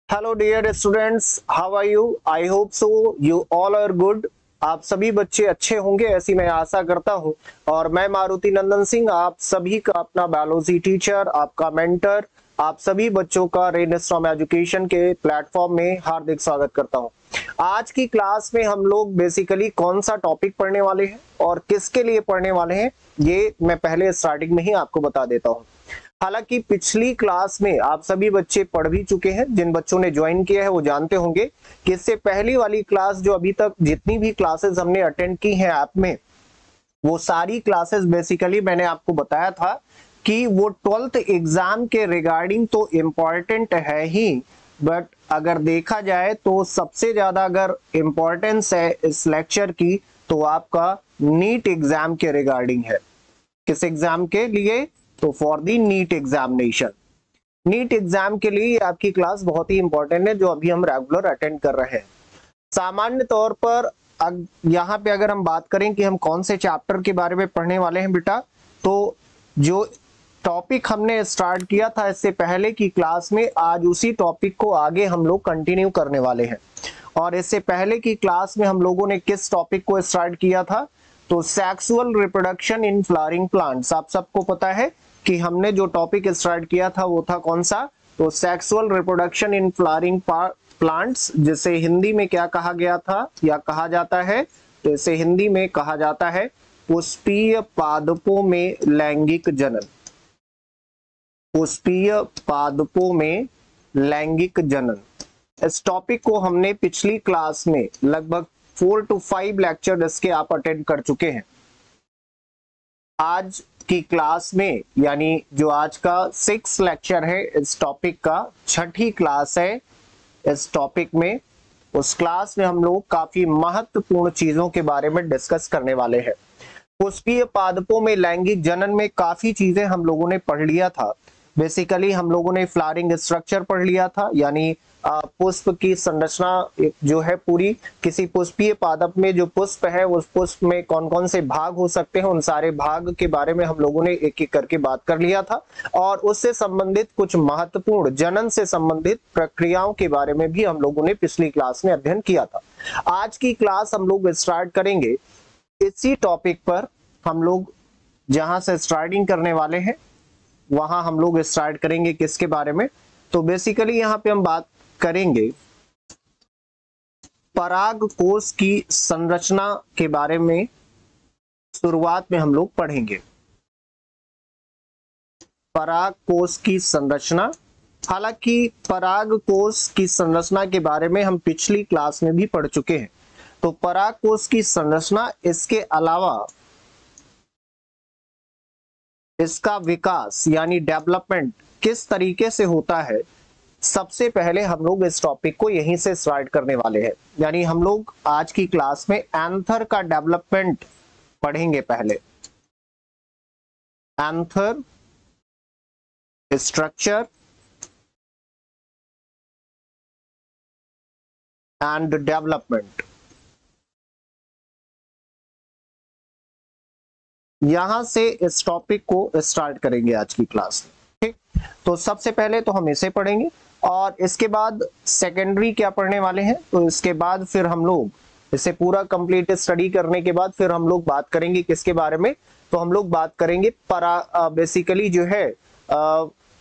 Hello dear students, how are you? I hope so you all are good. आप सभी बच्चे अच्छे होंगे ऐसी मैं आशा करता हूं। और मैं मारुति नंदन सिंह, आप सभी का अपना बायोलॉजी टीचर, आपका मेंटर, आप सभी बच्चों का रेनस्टॉर्म एजुकेशन के प्लेटफॉर्म में हार्दिक स्वागत करता हूं। आज की क्लास में हम लोग बेसिकली कौन सा टॉपिक पढ़ने वाले हैं और किसके लिए पढ़ने वाले हैं, ये मैं पहले स्टार्टिंग में ही आपको बता देता हूं। हालांकि पिछली क्लास में आप सभी बच्चे पढ़ भी चुके हैं, जिन बच्चों ने ज्वाइन किया है वो जानते होंगे कि इससे पहली वाली क्लास जो अभी तक जितनी भी क्लासेस हमने अटेंड की हैं ऐप में, वो सारी क्लासेस बेसिकली मैंने आपको बताया था कि वो 12th एग्जाम के रिगार्डिंग तो इम्पॉर्टेंट है ही, बट अगर देखा जाए तो सबसे ज्यादा अगर इंपॉर्टेंस है इस लेक्चर की तो आपका नीट एग्जाम के रिगार्डिंग है। किस एग्जाम के लिए? तो for the NEET examination. NEET exam के लिए आपकी क्लास बहुत ही इंपॉर्टेंट है जो अभी हम रेगुलर अटेंड कर रहे हैं। सामान्य तौर पर यहाँ पे अगर हम बात करें कि हम कौन से चैप्टर के बारे में पढ़ने वाले हैं बेटा, तो जो टॉपिक हमने स्टार्ट किया था इससे पहले की क्लास में, आज उसी टॉपिक को आगे हम लोग कंटिन्यू करने वाले हैं। और इससे पहले की क्लास में हम लोगों ने किस टॉपिक को स्टार्ट किया था? तो sexual reproduction in flowering plants. आप सबको पता है कि हमने जो टॉपिक स्टार्ट किया था वो था कौन सा? तो sexual reproduction in flowering plants, जिसे हिंदी में क्या कहा गया था या कहा जाता है? तो इसे हिंदी में कहा जाता है पुष्पीय पादपों में लैंगिक जनन। पुष्पीय पादपों में लैंगिक जनन, इस टॉपिक को हमने पिछली क्लास में लगभग 4 to 5 लेक्चर इसके आप अटेंड कर चुके हैं। आज की क्लास में, यानी जो आज का 6 लेक्चर है इस टॉपिक का, छठी क्लास है इस टॉपिक में, उस क्लास में हम लोग काफी महत्वपूर्ण चीजों के बारे में डिस्कस करने वाले हैं। पुष्पीय पादपों में लैंगिक जनन में काफी चीजें हम लोगों ने पढ़ लिया था। बेसिकली हम लोगों ने फ्लावरिंग स्ट्रक्चर पढ़ लिया था, यानी पुष्प की संरचना जो है पूरी, किसी पुष्पीय पादप में जो पुष्प है उस पुष्प में कौन कौन से भाग हो सकते हैं, उन सारे भाग के बारे में हम लोगों ने एक एक करके बात कर लिया था। और उससे संबंधित कुछ महत्वपूर्ण जनन से संबंधित प्रक्रियाओं के बारे में भी हम लोगों ने पिछली क्लास में अध्ययन किया था। आज की क्लास हम लोग स्टार्ट करेंगे इसी टॉपिक पर। हम लोग जहां से स्टार्टिंग करने वाले हैं वहां हम लोग स्टार्ट करेंगे किसके बारे में? तो बेसिकली यहां पे हम बात करेंगे पराग कोश की संरचना के बारे में। शुरुआत में हम लोग पढ़ेंगे पराग कोश की संरचना। हालांकि पराग कोश की संरचना के बारे में हम पिछली क्लास में भी पढ़ चुके हैं। तो पराग कोश की संरचना, इसके अलावा इसका विकास यानी डेवलपमेंट किस तरीके से होता है, सबसे पहले हम लोग इस टॉपिक को यहीं से स्टार्ट करने वाले हैं। यानी हम लोग आज की क्लास में एंथर का डेवलपमेंट पढ़ेंगे। पहले एंथर स्ट्रक्चर एंड डेवलपमेंट, यहां से इस टॉपिक को स्टार्ट करेंगे आज की क्लास में। ठीक, तो सबसे पहले तो हम इसे पढ़ेंगे और इसके बाद सेकेंडरी क्या पढ़ने वाले हैं। तो इसके बाद फिर हम लोग इसे पूरा कंप्लीट स्टडी करने के बाद फिर हम लोग बात करेंगे किसके बारे में? तो हम लोग बात करेंगे बेसिकली जो है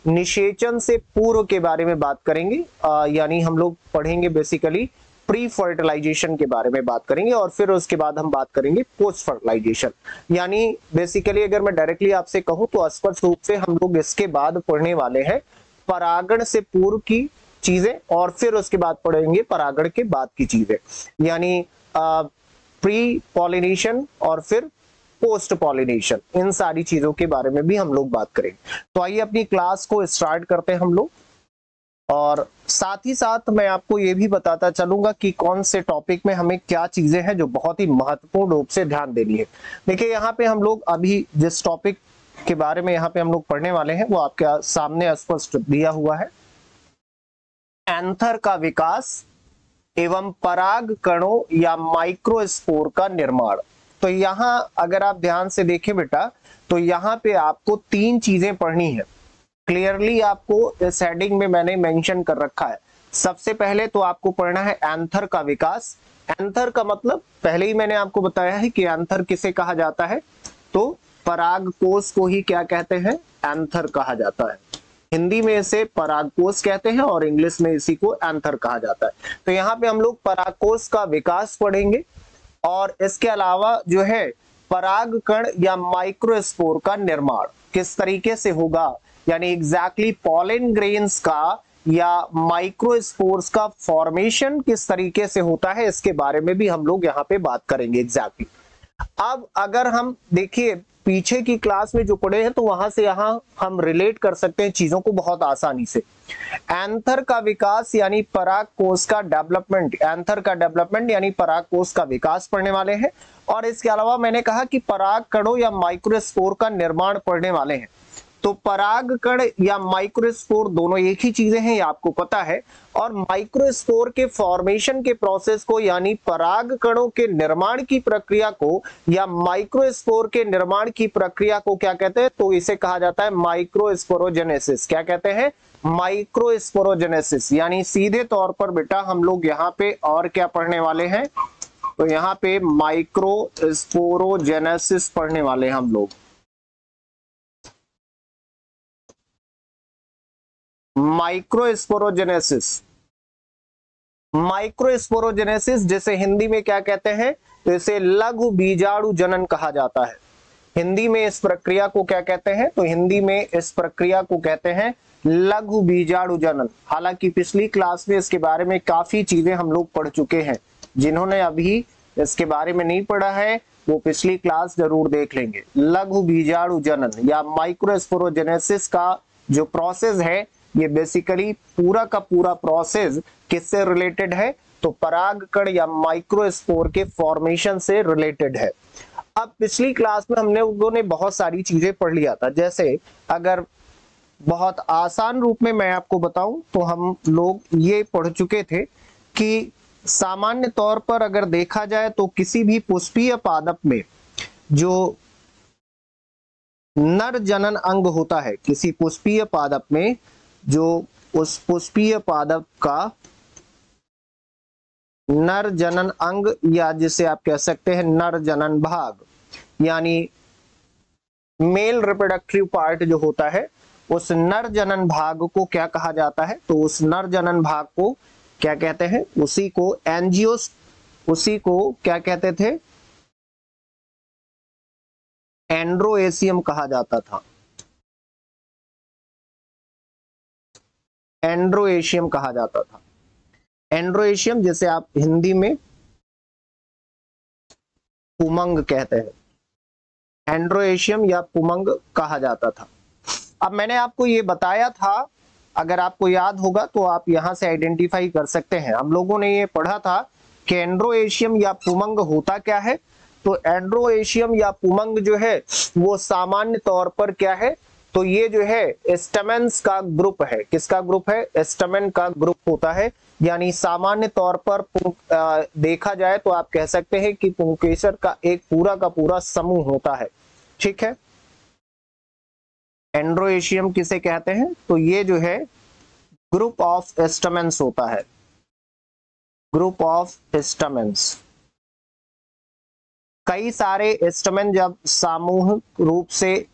निषेचन से पूर्व के बारे में बात करेंगे। यानी हम लोग पढ़ेंगे बेसिकली प्री फर्टिलाइजेशन के बारे में बात करेंगे और फिर उसके बाद हम बात करेंगे पोस्ट फर्टिलाइजेशन। यानी बेसिकली अगर मैं डायरेक्टली आपसे कहूं तो स्पष्ट रूप से हम लोग इसके बाद पढ़ने वाले हैं परागण से पूर्व की चीजें और फिर उसके बाद पढ़ेंगे परागण के बाद की चीजें, यानी प्री पॉलिनेशन और फिर पोस्ट पॉलिनेशन, इन सारी चीजों के बारे में भी हम लोग बात करेंगे। तो आइए अपनी क्लास को स्टार्ट करते हैं हम लोग। और साथ ही साथ मैं आपको ये भी बताता चलूंगा कि कौन से टॉपिक में हमें क्या चीजें हैं जो बहुत ही महत्वपूर्ण रूप से ध्यान देनी है। देखिए यहाँ पे हम लोग अभी जिस टॉपिक के बारे में यहाँ पे हम लोग पढ़ने वाले हैं वो आपके सामने स्पष्ट दिया हुआ है, एंथर का विकास एवं पराग कणों या माइक्रोस्पोर का निर्माण। तो यहाँ अगर आप ध्यान से देखें बेटा, तो यहाँ पे आपको 3 चीजें पढ़नी है। क्लियरली आपको इस हेडिंग में मैंने मेंशन कर रखा है। सबसे पहले तो आपको पढ़ना है एंथर का विकास। एंथर का मतलब पहले ही मैंने आपको बताया है कि एंथर किसे कहा जाता है, तो परागकोश को ही क्या कहते हैं, एंथर कहा जाता है। हिंदी में इसे परागकोश कहते हैं और इंग्लिश में इसी को एंथर कहा जाता है। तो यहाँ पे हम लोग परागकोश का विकास पढ़ेंगे और इसके अलावा जो है परागकण या माइक्रोस्पोर का निर्माण किस तरीके से होगा, यानी एग्जैक्टली पॉलन ग्रेन्स का या माइक्रोस्पोर्स का फॉर्मेशन किस तरीके से होता है, इसके बारे में भी हम लोग यहाँ पे बात करेंगे एग्जैक्टली। अब अगर हम देखिए पीछे की क्लास में जो पढ़े हैं तो वहां से यहां हम रिलेट कर सकते हैं चीजों को बहुत आसानी से। एंथर का विकास यानी परागकोश का डेवलपमेंट, एंथर का डेवलपमेंट यानी परागकोश का विकास पढ़ने वाले हैं। और इसके अलावा मैंने कहा कि परागकणों या माइक्रोस्पोर का निर्माण पढ़ने वाले हैं। तो परागकण या माइक्रोस्पोर दोनों एक ही चीजें हैं, ये आपको पता है। और माइक्रोस्पोर के फॉर्मेशन के प्रोसेस को यानी परागकणों के निर्माण की प्रक्रिया को या माइक्रोस्पोर के निर्माण की प्रक्रिया को क्या कहते हैं, तो इसे कहा जाता है माइक्रोस्पोरोजेनेसिस। क्या कहते हैं, माइक्रोस्पोरोजेनेसिस। यानी सीधे तौर पर बेटा हम लोग यहाँ पे और क्या पढ़ने वाले हैं, तो यहाँ पे माइक्रोस्पोरोजेनेसिस पढ़ने वाले हैं हम लोग। माइक्रोस्पोरोजेनेसिस, माइक्रोस्पोरोजेनेसिस जिसे हिंदी में क्या कहते हैं, तो इसे लघु बीजाणु जनन कहा जाता है। हिंदी में इस प्रक्रिया को क्या कहते हैं, तो हिंदी में इस प्रक्रिया को कहते हैं लघु बीजाणु जनन। हालांकि पिछली क्लास में इसके बारे में काफी चीजें हम लोग पढ़ चुके हैं। जिन्होंने अभी इसके बारे में नहीं पढ़ा है वो पिछली क्लास जरूर देख लेंगे। लघु बीजाणु जनन या माइक्रोस्पोरोजेनेसिस का जो प्रोसेस है, ये बेसिकली पूरा का पूरा प्रोसेस किससे रिलेटेड है, तो परागकण या माइक्रोस्पोर के फॉर्मेशन से रिलेटेड है। अब पिछली क्लास में हमने लोगों ने बहुत सारी चीजें पढ़ लिया था। जैसे अगर बहुत आसान रूप में मैं आपको बताऊं तो हम लोग ये पढ़ चुके थे कि सामान्य तौर पर अगर देखा जाए तो किसी भी पुष्पीय पादप में जो नर जनन अंग होता है, किसी पुष्पीय पादप में जो उस पुष्पीय पादप का नर जनन अंग या जिसे आप कह सकते हैं नर जनन भाग, यानी मेल रिप्रोडक्टिव पार्ट जो होता है, उस नर जनन भाग को क्या कहा जाता है, तो उस नर जनन भाग को क्या कहते हैं, उसी को एंजियोस, उसी को क्या कहते थे, एंड्रोएशियम कहा जाता था। एंड्रोएशियम कहा जाता था। एंड्रोएशियम जिसे आप हिंदी में पुमंग कहते हैं, एंड्रोएशियम या पुमंग कहा जाता था। अब मैंने आपको ये बताया था, अगर आपको याद होगा तो आप यहां से आइडेंटिफाई कर सकते हैं। हम लोगों ने ये पढ़ा था कि एंड्रोएशियम या पुमंग होता क्या है, तो एंड्रोएशियम या पुमंग जो है वो सामान्य तौर पर क्या है, तो ये जो है स्टेमेन्स का ग्रुप है। किसका ग्रुप है, स्टेमेन का ग्रुप होता है। यानी सामान्य तौर पर देखा जाए तो आप कह सकते हैं कि पुंकेसर का एक पूरा का पूरा समूह होता है। ठीक है, एंड्रोएशियम किसे कहते हैं, तो ये जो है ग्रुप ऑफ स्टेमेन्स होता है, ग्रुप ऑफ स्टेमेन्स। कई सारे स्टेमेन जब सामूहिक रूप से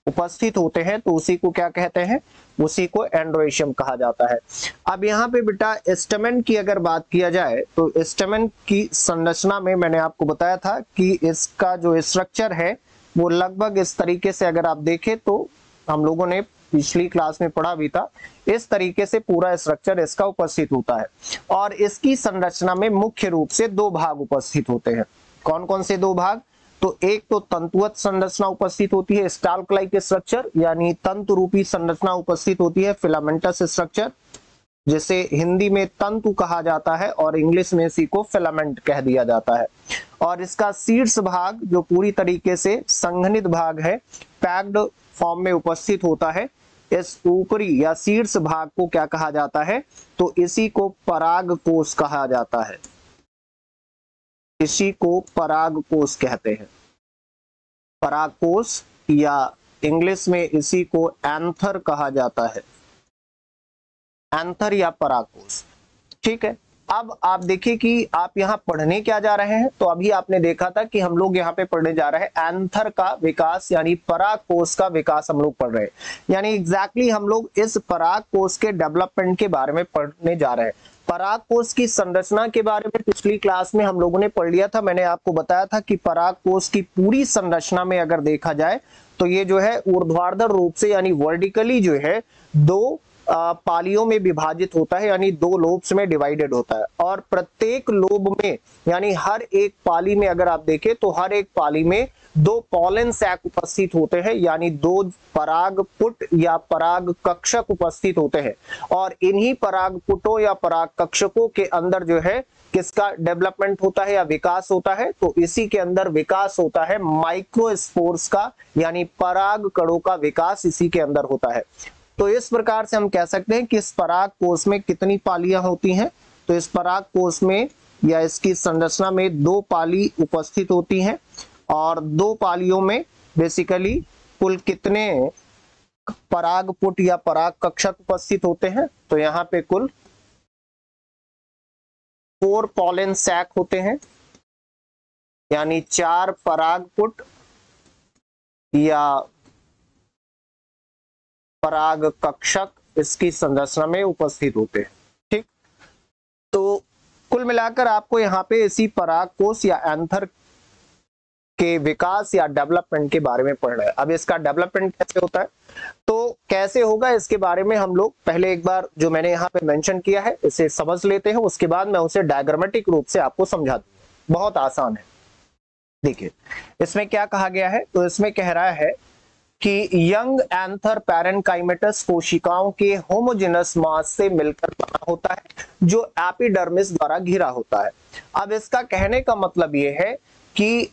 उपस्थित होते हैं तो उसी को क्या कहते हैं, उसी को एंड्रोएशियम कहा जाता है। अब यहाँ पे बेटा स्टेमेन की अगर बात किया जाए तो स्टेमेन की संरचना में मैंने आपको बताया था कि इसका जो स्ट्रक्चर है वो लगभग इस तरीके से, अगर आप देखें तो हम लोगों ने पिछली क्लास में पढ़ा भी था, इस तरीके से पूरा स्ट्रक्चर इसका उपस्थित होता है। और इसकी संरचना में मुख्य रूप से दो भाग उपस्थित होते हैं। कौन कौन से दो भाग, तो एक तो तंतुवत संरचना उपस्थित होती है, स्टाल्क लाइक स्ट्रक्चर, यानी तंतु रूपी संरचना उपस्थित होती है, फिलामेंटस स्ट्रक्चर, जिसे हिंदी में तंतु कहा जाता है और इंग्लिश में इसी को फिलामेंट कह दिया जाता है। और इसका शीर्ष भाग जो पूरी तरीके से संघनित भाग है, पैक्ड फॉर्म में उपस्थित होता है। इस ऊपरी या शीर्ष भाग को क्या कहा जाता है, तो इसी को परागकोश कहा जाता है, इसी को परागकोश कहते हैं, परागकोश, या इंग्लिश में इसी को एंथर कहा जाता है। एंथर या परागकोश। ठीक है, अब आप देखिए कि आप यहाँ पढ़ने क्या जा रहे हैं। तो अभी आपने देखा था कि हम लोग यहाँ पे पढ़ने जा रहे हैं एंथर का विकास यानी परागकोश का विकास हम लोग पढ़ रहे हैं। यानी एग्जैक्टली हम लोग इस परागकोश के डेवलपमेंट के बारे में पढ़ने जा रहे हैं। परागकोश की संरचना के बारे में पिछली क्लास में हम लोगों ने पढ़ लिया था। मैंने आपको बताया था कि परागकोश की पूरी संरचना में अगर देखा जाए तो ये जो है ऊर्ध्वाधर रूप से यानी वर्टिकली जो है दो पालियों में विभाजित होता है, यानी दो लोब्स में डिवाइडेड होता है। और प्रत्येक लोब में यानी हर एक पाली में अगर आप देखें तो हर एक पाली में दो पॉलन सैक उपस्थित होते हैं, यानी दो परागपुट या पराग कक्षक उपस्थित होते हैं। और इन्हीं परागपुटों या पराग कक्षकों के अंदर जो है किसका डेवलपमेंट होता है या विकास होता है, तो इसी के अंदर विकास होता है माइक्रोस्पोर्स का, यानी पराग कणों का विकास इसी के अंदर होता है। तो इस प्रकार से हम कह सकते हैं कि इस परागकोश में कितनी पालियां होती हैं। तो इस परागकोश में या इसकी संरचना में दो पाली उपस्थित होती हैं, और दो पालियों में बेसिकली कुल कितने परागपुट या पराग कक्षक उपस्थित होते हैं। तो यहाँ पे कुल 4 पॉलन सैक होते हैं, यानी 4 परागपुट या पराग कक्षक इसकी संरचना में उपस्थित होते हैं। ठीक, तो कुल मिलाकर आपको यहाँ पे इसी परागकोश या एंथर के विकास या डेवलपमेंट के बारे में पढ़ना है। अब इसका डेवलपमेंट कैसे होता है, तो कैसे होगा इसके बारे में हम लोग पहले एक बार जो मैंने यहाँ पे मेंशन किया है इसे समझ लेते हैं, उसके बाद मैं उसे डायग्रामेटिक रूप से आपको समझा दूंगा। बहुत आसान है। देखिए इसमें क्या कहा गया है, तो इसमें कह रहा है कि यंग एंथर पैरेनकाइमेटस कोशिकाओं के होमोजेनस मास से मिलकर बना होता है, जो एपिडर्मिस द्वारा घिरा होता है। अब इसका कहने का मतलब यह है कि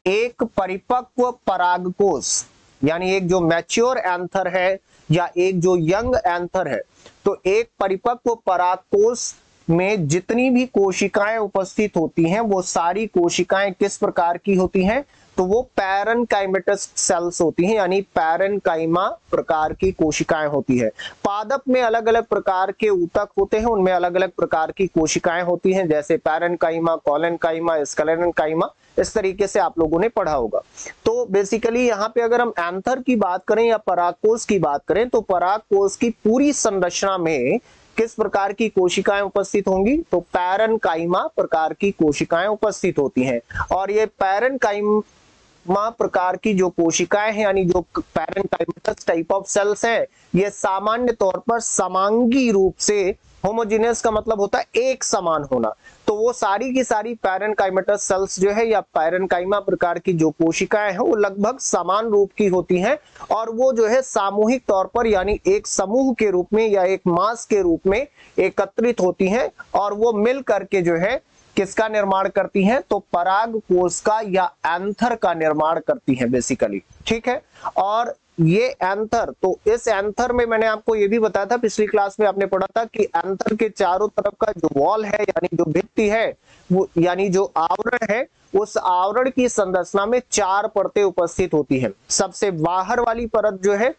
एक परिपक्व परागकोश यानी एक जो मैच्योर एंथर है या एक जो यंग एंथर है, तो एक परिपक्व परागकोश में जितनी भी कोशिकाएं उपस्थित होती हैं वो सारी कोशिकाएं किस प्रकार की होती हैं, तो वो पैरेनकाइमेटस सेल्स होती हैं, यानी पैरेनकाइमा प्रकार की कोशिकाएं होती है। पादप में अलग अलग प्रकार के ऊतक होते हैं, उनमें अलग अलग प्रकार की कोशिकाएं होती हैं, जैसे पैरेनकाइमा, कॉलेनकाइमा, स्क्लेरेनकाइमा, इस तरीके से आप लोगों ने पढ़ा होगा। तो बेसिकली यहाँ पे अगर हम एंथर की बात करें या परागकोश की बात करें, तो परागकोश की पूरी संरचना में किस प्रकार की कोशिकाएं उपस्थित होंगी, तो पैरेनकाइमा प्रकार की कोशिकाएं उपस्थित होती हैं। और ये पैरेनकाइमा प्रकार की जो कोशिकाएं हैं यानी जो पैरेनकाइमेटस टाइप ऑफ सेल्स हैं, ये सामान्य तौर पर समांगी रूप से, होमोजेनियस का मतलब होता है एक समान होना, तो वो सारी की सारी पैरेनकाइमेटस सेल्स जो है या पैरेनकाइमा प्रकार की जो कोशिकाएं हैं वो लगभग समान रूप की होती हैं, और वो जो है सामूहिक तौर पर यानी एक समूह के रूप में या एक मास के रूप में एकत्रित होती हैं, और वो मिल करके जो है किसका निर्माण करती हैं, तो परागकोश का या एंथर का निर्माण करती हैं बेसिकली। ठीक है, और ये एंथर, तो इस एंथर में मैंने आपको ये भी बताया था, पिछली क्लास में आपने पढ़ा था कि एंथर के चारों तरफ का जो वॉल है यानी जो भित्ति है वो यानी जो आवरण है, उस आवरण की संरचना में 4 परतें उपस्थित होती हैं। सबसे बाहर वाली परत जो है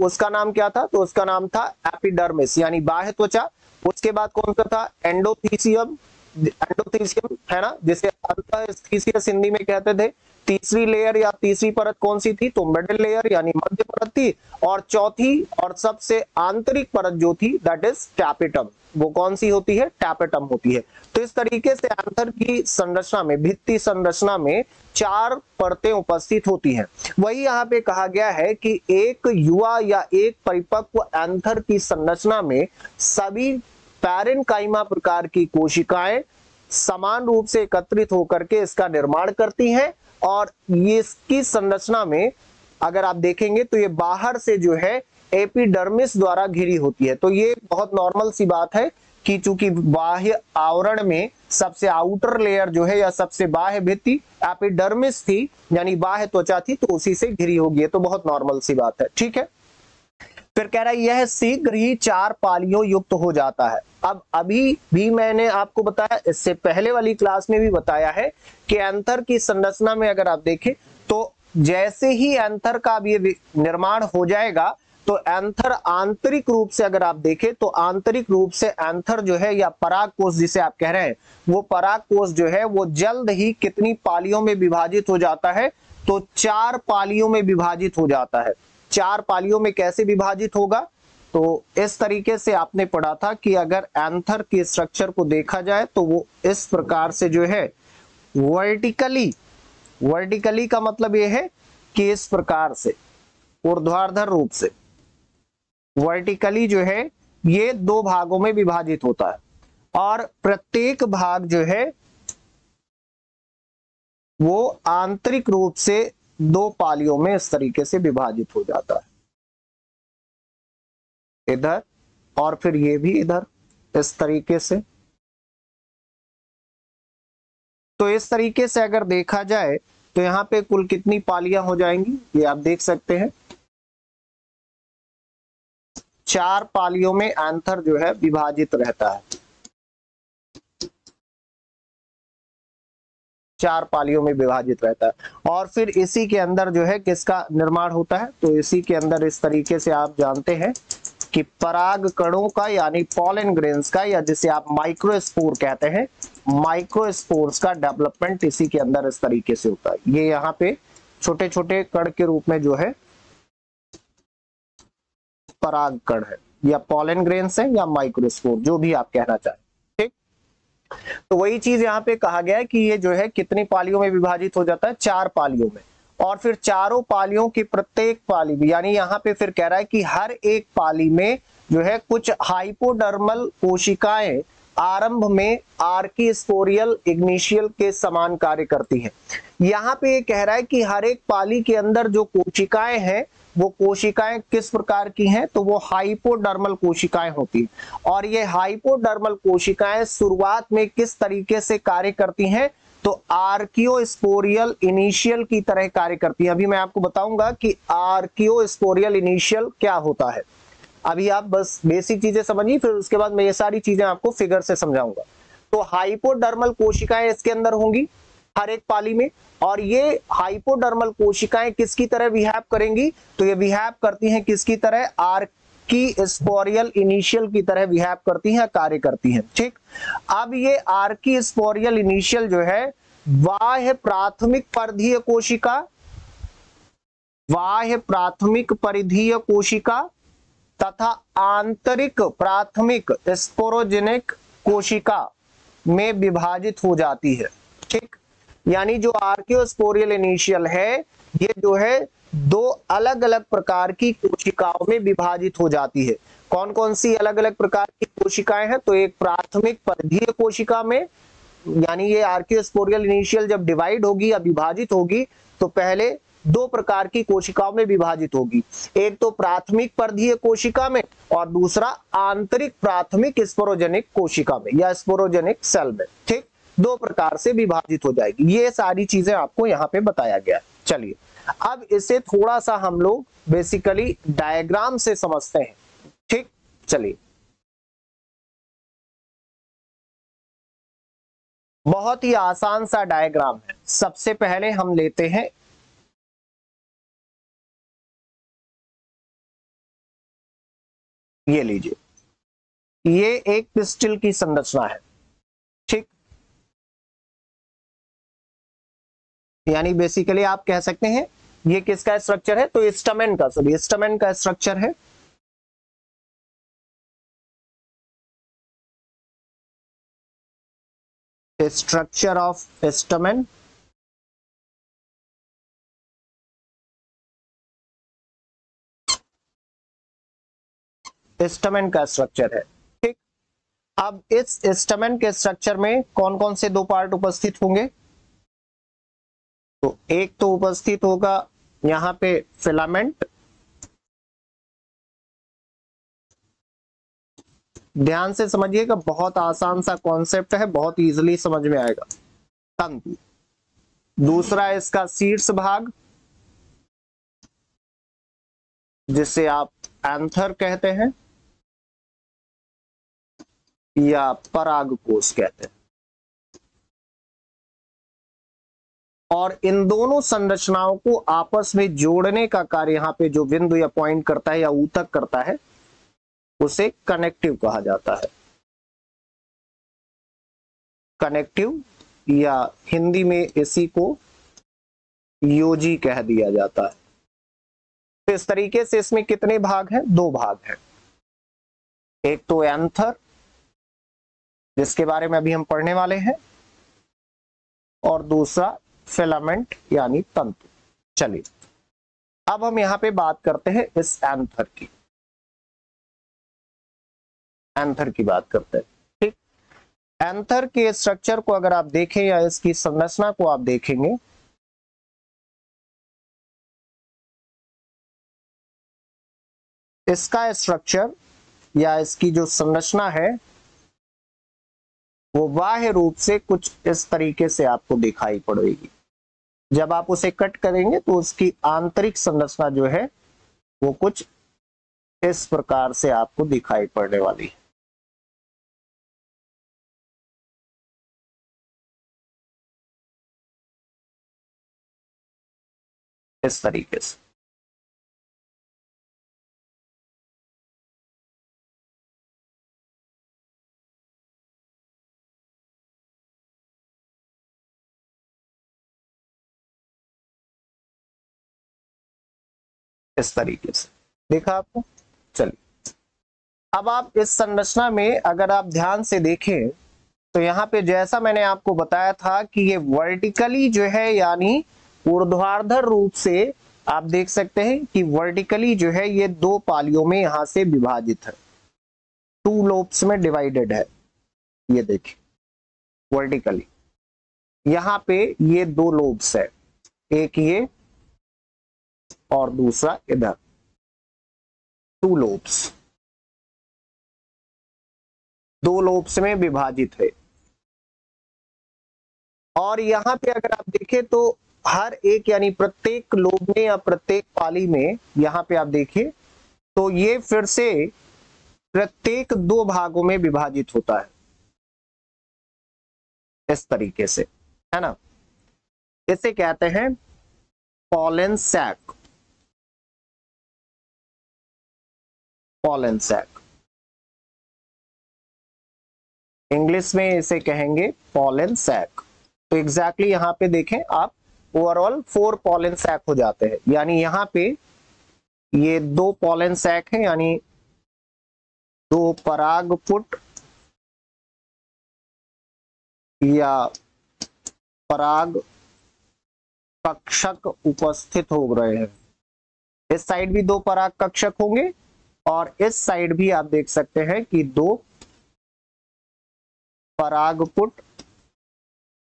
उसका नाम क्या था, तो उसका नाम था एपिडर्मिस यानी बाह्य त्वचा। उसके बाद कौन सा था, एंडोथीसियम है ना, जिसे अंतःस्थीसियस हिंदी में कहते थे। तीसरी लेयर या तीसरी परत कौन सी थी, तो मिडिल लेयर यानी मध्य परत थी। और चौथी और सबसे आंतरिक परत जो थी दैट इज टैपेटम, वो कौन सी होती है, टैपेटम होती है। तो इस तरीके से एंथर की संरचना में, भित्ति संरचना में 4 परतें उपस्थित होती हैं। वही यहाँ पे कहा गया है कि एक युवा या एक परिपक्व एंथर की संरचना में सभी पैरेनकाइमा प्रकार की कोशिकाएं समान रूप से एकत्रित होकर के इसका निर्माण करती हैं, और ये इसकी संरचना में अगर आप देखेंगे तो ये बाहर से जो है एपिडर्मिस द्वारा घिरी होती है। तो ये बहुत नॉर्मल सी बात है कि चूंकि बाह्य आवरण में सबसे आउटर लेयर जो है या सबसे बाह्य भित्ति एपिडर्मिस थी यानी बाह्य त्वचा थी, तो उसी से घिरी होगी, ये तो बहुत नॉर्मल सी बात है। ठीक है, फिर कह रहा है यह शीघ्र ही 4 पालियों युक्त हो जाता है। अब अभी भी मैंने आपको बताया, इससे पहले वाली क्लास में भी बताया है कि एंथर की संरचना में अगर आप देखें तो जैसे ही एंथर का अब ये निर्माण हो जाएगा तो एंथर आंतरिक रूप से अगर आप देखें तो आंतरिक रूप से एंथर जो है या पराग कोष जिसे आप कह रहे हैं, वो पराग कोष जो है वो जल्द ही कितनी पालियों में विभाजित हो जाता है, तो 4 पालियों में विभाजित हो जाता है। 4 पालियों में कैसे विभाजित होगा, तो इस तरीके से आपने पढ़ा था कि अगर एंथर के स्ट्रक्चर को देखा जाए तो वो इस प्रकार से जो है वर्टिकली का मतलब ये है कि इस प्रकार से ऊर्ध्वाधर रूप से वर्टिकली जो है ये 2 भागों में विभाजित होता है, और प्रत्येक भाग जो है वो आंतरिक रूप से 2 पालियों में इस तरीके से विभाजित हो जाता है, इधर और फिर ये भी इधर इस तरीके से। तो इस तरीके से अगर देखा जाए तो यहां पे कुल कितनी पालियां हो जाएंगी, ये आप देख सकते हैं 4 पालियों में एंथर जो है विभाजित रहता है, 4 पालियों में विभाजित रहता है। और फिर इसी के अंदर जो है किसका निर्माण होता है, तो इसी के अंदर इस तरीके से आप जानते हैं कि पराग कणों का यानी पॉलन ग्रेन्स का, या जिसे आप माइक्रोस्पोर कहते हैं, माइक्रोस्पोर्स का डेवलपमेंट इसी के अंदर इस तरीके से होता है। ये यहाँ पे छोटे छोटे कण के रूप में जो है पराग कण है, या पॉलन ग्रेन्स है या माइक्रोस्पोर, जो भी आप कहना चाहें, ठीक। तो वही चीज यहाँ पे कहा गया है कि ये जो है कितनी पालियों में विभाजित हो जाता है, 4 पालियों में। और फिर चारों पालियों की प्रत्येक पाली भी, यानी यहाँ पे फिर कह रहा है कि हर एक पाली में जो है कुछ हाइपोडर्मल कोशिकाएं आरंभ में आर्किस्पोरियल इग्निशियल के समान कार्य करती हैं। यहाँ पे ये कह रहा है कि हर एक पाली के अंदर जो कोशिकाएं हैं वो कोशिकाएं किस प्रकार की हैं, तो वो हाइपोडर्मल कोशिकाएं होती हैं। और ये हाइपोडर्मल कोशिकाएं शुरुआत में किस तरीके से कार्य करती हैं, तो आर्कियोस्पोरियल इनिशियल की तरह कार्य करती है। अभी मैं आपको बताऊंगा कि आर्कियोस्पोरियल इनिशियल क्या होता है। अभी आप बस बेसिक चीजें समझिए, फिर उसके बाद मैं ये सारी चीजें आपको फिगर से समझाऊंगा। तो हाइपोडर्मल कोशिकाएं इसके अंदर होंगी हर एक पाली में, और ये हाइपोडर्मल कोशिकाएं किसकी तरह बिहेव करेंगी, तो ये बिहेव करती हैं किसकी तरह, आर्किस्पोरियल इनिशियल की तरह बिहेव करती हैं, कार्य करती हैं, ठीक। अब ये आर्किस्पोरियल इनिशियल जो है बाह्य प्राथमिक परिधीय कोशिका, बाह्य प्राथमिक परिधीय कोशिका तथा आंतरिक प्राथमिक स्पोरोजेनिक कोशिका में विभाजित हो जाती है, ठीक। यानी जो आर्कियोस्पोरियल इनिशियल है ये जो है 2 अलग अलग प्रकार की कोशिकाओं में विभाजित हो जाती है। कौन कौन सी अलग अलग प्रकार की कोशिकाएं हैं, तो एक प्राथमिक परिधीय कोशिका में, यानी ये आर्कियोस्पोरियल इनिशियल जब डिवाइड होगी या विभाजित होगी तो पहले 2 प्रकार की कोशिकाओं में विभाजित होगी, एक तो प्राथमिक परिधीय कोशिका में और दूसरा आंतरिक प्राथमिक स्पोरोजेनिक कोशिका में या स्पोरोजेनिक सेल में, ठीक। 2 प्रकार से विभाजित हो जाएगी। ये सारी चीजें आपको यहाँ पे बताया गया है। चलिए अब इसे थोड़ा सा हम लोग बेसिकली डायग्राम से समझते हैं, ठीक। चलिए बहुत ही आसान सा डायग्राम है। सबसे पहले हम लेते हैं ये लीजिए, ये एक पिस्टल की संरचना है, ठीक। यानी बेसिकली आप कह सकते हैं ये किसका स्ट्रक्चर है, तो स्टमेन का, सॉरी स्टमेन का स्ट्रक्चर है। स्ट्रक्चर ऑफ स्टमेन, स्टमेन का स्ट्रक्चर है, ठीक। अब इस स्टमेन के स्ट्रक्चर में कौन कौन से 2 पार्ट उपस्थित होंगे, तो एक तो उपस्थित होगा यहां पे फिलामेंट, ध्यान से समझिएगा, बहुत आसान सा कॉन्सेप्ट है, बहुत इजीली समझ में आएगा, तंतु। दूसरा इसका शीर्ष भाग जिसे आप एंथर कहते हैं या परागकोश कहते हैं, और इन दोनों संरचनाओं को आपस में जोड़ने का कार्य यहां पे जो बिंदु या पॉइंट करता है या ऊतक करता है उसे कनेक्टिव कहा जाता है। कनेक्टिव या हिंदी में इसी को योजी कह दिया जाता है। तो इस तरीके से इसमें कितने भाग हैं? दो भाग हैं। एक तो एंथर जिसके बारे में अभी हम पढ़ने वाले हैं, और दूसरा फिलामेंट यानी तंतु। चलिए अब हम यहां पे बात करते हैं इस एंथर की। एंथर की बात करते हैं। ठीक, एंथर के स्ट्रक्चर को अगर आप देखें या इसकी संरचना को आप देखेंगे इसका स्ट्रक्चर या इसकी जो संरचना है वो बाह्य रूप से कुछ इस तरीके से आपको दिखाई पड़ेगी। जब आप उसे कट करेंगे तो उसकी आंतरिक संरचना जो है वो कुछ इस प्रकार से आपको दिखाई पड़ने वाली है। इस तरीके से इस तरीके से देखा आपको। चलिए अब आप इस संरचना में अगर आप ध्यान से देखें तो यहाँ पे जैसा मैंने आपको बताया था कि ये वर्टिकली जो है यानी ऊर्ध्वाधर रूप से आप देख सकते हैं कि वर्टिकली जो है ये दो पालियों में यहां से विभाजित है, टू लोब्स में डिवाइडेड है। ये देखिए वर्टिकली यहां पे ये दो लोब्स है, एक ये और दूसरा इधर, टू लोब्स, दो लोब्स में विभाजित है। और यहां पे अगर आप देखें तो हर एक यानी प्रत्येक लोब में या प्रत्येक पाली में यहां पे आप देखें तो ये फिर से प्रत्येक दो भागों में विभाजित होता है इस तरीके से, है ना। इसे कहते हैं pollen sac. Pollen sac English में इसे कहेंगे पॉलन सैक। तो एग्जैक्टली यहां पे देखें आप ओवरऑल 4 पॉलन सैक हो जाते हैं, यानी यहां पे ये 2 पॉलन सैक हैं यानी 2 परागपुट या पराग कक्षक उपस्थित हो रहे हैं। इस साइड भी 2 पराग कक्षक होंगे और इस साइड भी आप देख सकते हैं कि 2 परागपुट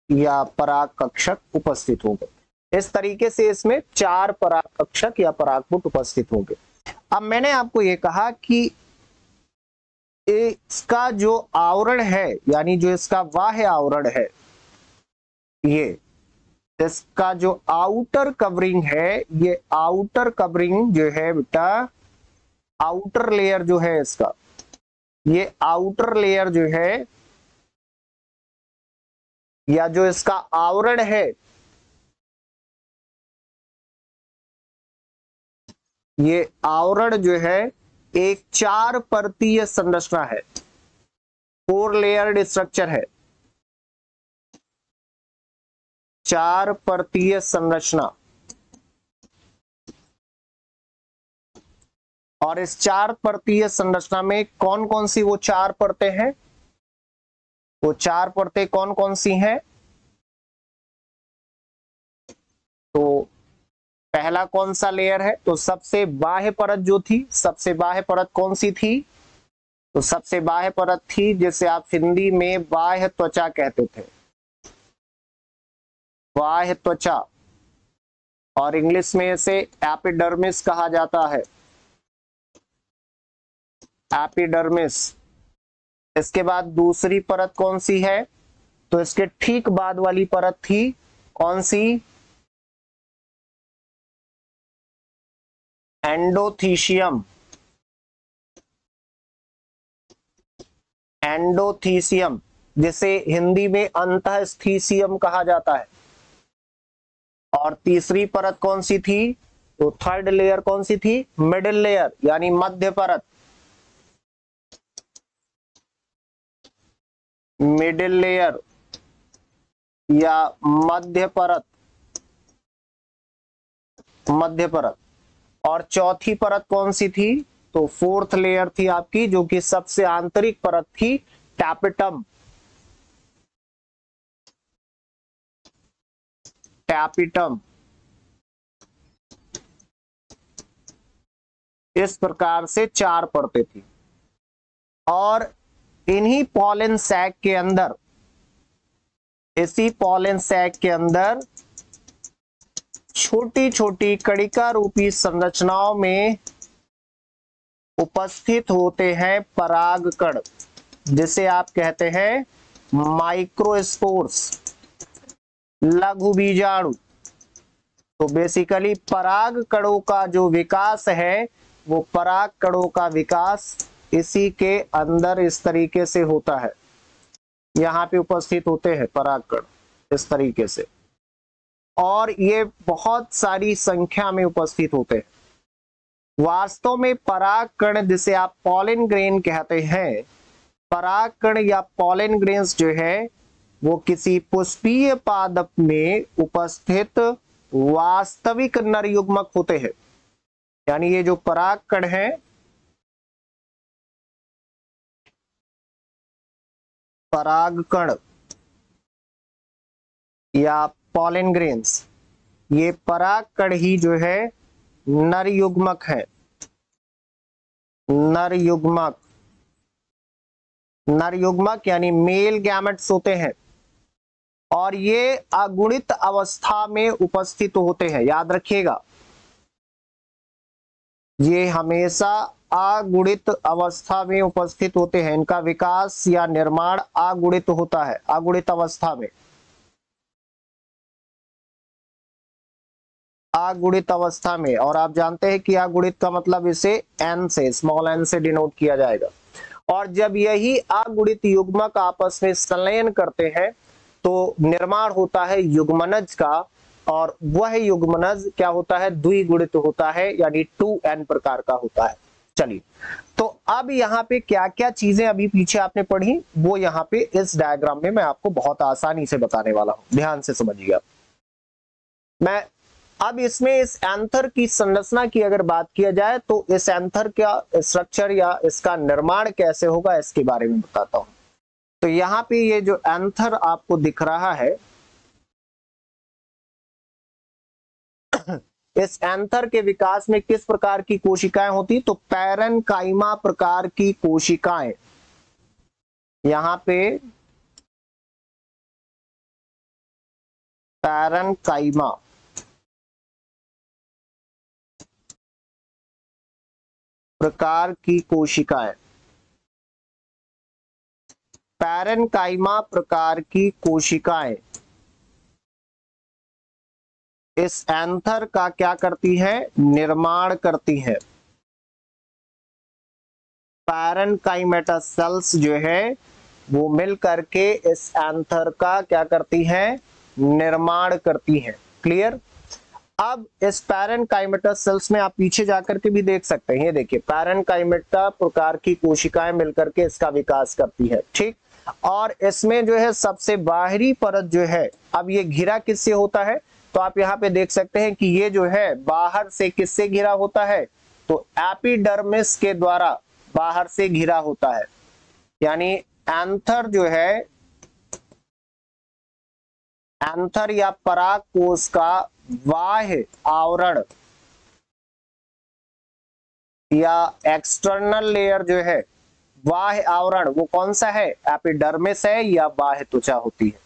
या पराग कक्षक उपस्थित होंगे। इस तरीके से इसमें 4 पराग कक्षक या परागपुट उपस्थित होंगे। अब मैंने आपको यह कहा कि इसका जो आवरण है यानी जो इसका बाह्य आवरण है, ये इसका जो आउटर कवरिंग है, ये आउटर कवरिंग जो है बेटा, आउटर लेयर जो है इसका, ये आउटर लेयर जो है या जो इसका आवरण है, ये आवरण जो है एक 4 परतीय संरचना है, 4 लेयर्ड स्ट्रक्चर है, 4 परतीय संरचना। और इस 4 परतीय संरचना में कौन कौन सी वो 4 परतें हैं? वो 4 परतें कौन कौन सी हैं? तो पहला कौन सा लेयर है? तो सबसे बाह्य परत जो थी, सबसे बाह्य परत कौन सी थी? तो सबसे बाह्य परत थी जिसे आप हिंदी में बाह्य त्वचा कहते थे, बाह्य त्वचा, और इंग्लिश में इसे एपिडर्मिस कहा जाता है, एपिडर्मिस। इसके बाद दूसरी परत कौन सी है? तो इसके ठीक बाद वाली परत थी कौन सी? एंडोथीशियम। एंडोथीसियम जिसे हिंदी में अंतःस्थीसियम कहा जाता है। और तीसरी परत कौन सी थी? तो थर्ड लेयर कौन सी थी? मिडिल लेयर यानी मध्य परत। मिडिल लेयर या मध्य परत, मध्य परत। और चौथी परत कौन सी थी? तो फोर्थ लेयर थी आपकी, जो कि सबसे आंतरिक परत थी, टैपेटम। टैपेटम। इस प्रकार से 4 परतें थी। और इन्हीं पॉलन सैक के अंदर, इसी पॉलन सैक के अंदर छोटी छोटी कणिका रूपी संरचनाओं में उपस्थित होते हैं परागकण, जिसे आप कहते हैं माइक्रोस्पोर्स, लघु बीजाणु। तो बेसिकली पराग कणों का जो विकास है, वो पराग कणों का विकास इसी के अंदर इस तरीके से होता है। यहाँ पे उपस्थित होते हैं पराग कण इस तरीके से, और ये बहुत सारी संख्या में उपस्थित होते हैं। वास्तव में पराग कण, जिसे आप पॉलन ग्रेन कहते हैं, पराग कण या पॉलन ग्रेन्स जो है वो किसी पुष्पीय पादप में उपस्थित वास्तविक नर युग्मक होते हैं। यानी ये जो पराग कण है, पराग कण या पॉलन ग्रेन्स, ये पराग कण ही जो है नर युग्मक है। नर युग्मक, नर युग्मक यानी मेल गैमेट्स होते हैं, और ये अगुणित अवस्था में उपस्थित होते हैं। याद रखिएगा, ये हमेशा अगुणित अवस्था में उपस्थित होते हैं। इनका विकास या निर्माण अगुणित होता है, अगुणित अवस्था में, अगुणित अवस्था में। और आप जानते हैं कि अगुणित का मतलब इसे n से, स्मॉल n से डिनोट किया जाएगा। और जब यही अगुणित युग्मक आपस में संलयन करते हैं तो निर्माण होता है युग्मनज का, और वह युग्मनज क्या होता है? द्विगुणित होता है, यानी 2n प्रकार का होता है। चलिए, तो अब यहाँ पे क्या क्या चीजें अभी पीछे आपने पढ़ी, वो यहाँ पे इस डायग्राम में मैं आपको बहुत आसानी से बताने वाला हूं। ध्यान से समझिएगा। मैं अब इसमें इस एंथर की संरचना की अगर बात किया जाए तो इस एंथर का स्ट्रक्चर या इसका निर्माण कैसे होगा, इसके बारे में बताता हूं। तो यहाँ पे ये जो एंथर आपको दिख रहा है, इस एंथर के विकास में किस प्रकार की कोशिकाएं होती? तो पैरेन्काइमा प्रकार की कोशिकाएं। यहां पे पैरेन्काइमा प्रकार की कोशिकाएं, पैरेन्काइमा प्रकार की कोशिकाएं इस एंथर का क्या करती है? निर्माण करती है। पैरेन्काइमेटा सेल्स जो है वो मिल करके इस एंथर का क्या करती है? निर्माण करती है। क्लियर? अब इस पैरेन्काइमेटा सेल्स में आप पीछे जाकर के भी देख सकते हैं। ये देखिए, पैरेन्काइमेटा प्रकार की कोशिकाएं मिलकर के इसका विकास करती है। ठीक, और इसमें जो है सबसे बाहरी परत जो है, अब ये घिरा किससे होता है? तो आप यहाँ पे देख सकते हैं कि ये जो है बाहर से किससे घिरा होता है? तो एपिडर्मिस के द्वारा बाहर से घिरा होता है। यानी एंथर जो है, एंथर या पराग कोश का बाह्य आवरण या एक्सटर्नल लेयर जो है, बाह्य आवरण, वो कौन सा है? एपिडर्मिस है या बाह्य त्वचा होती है।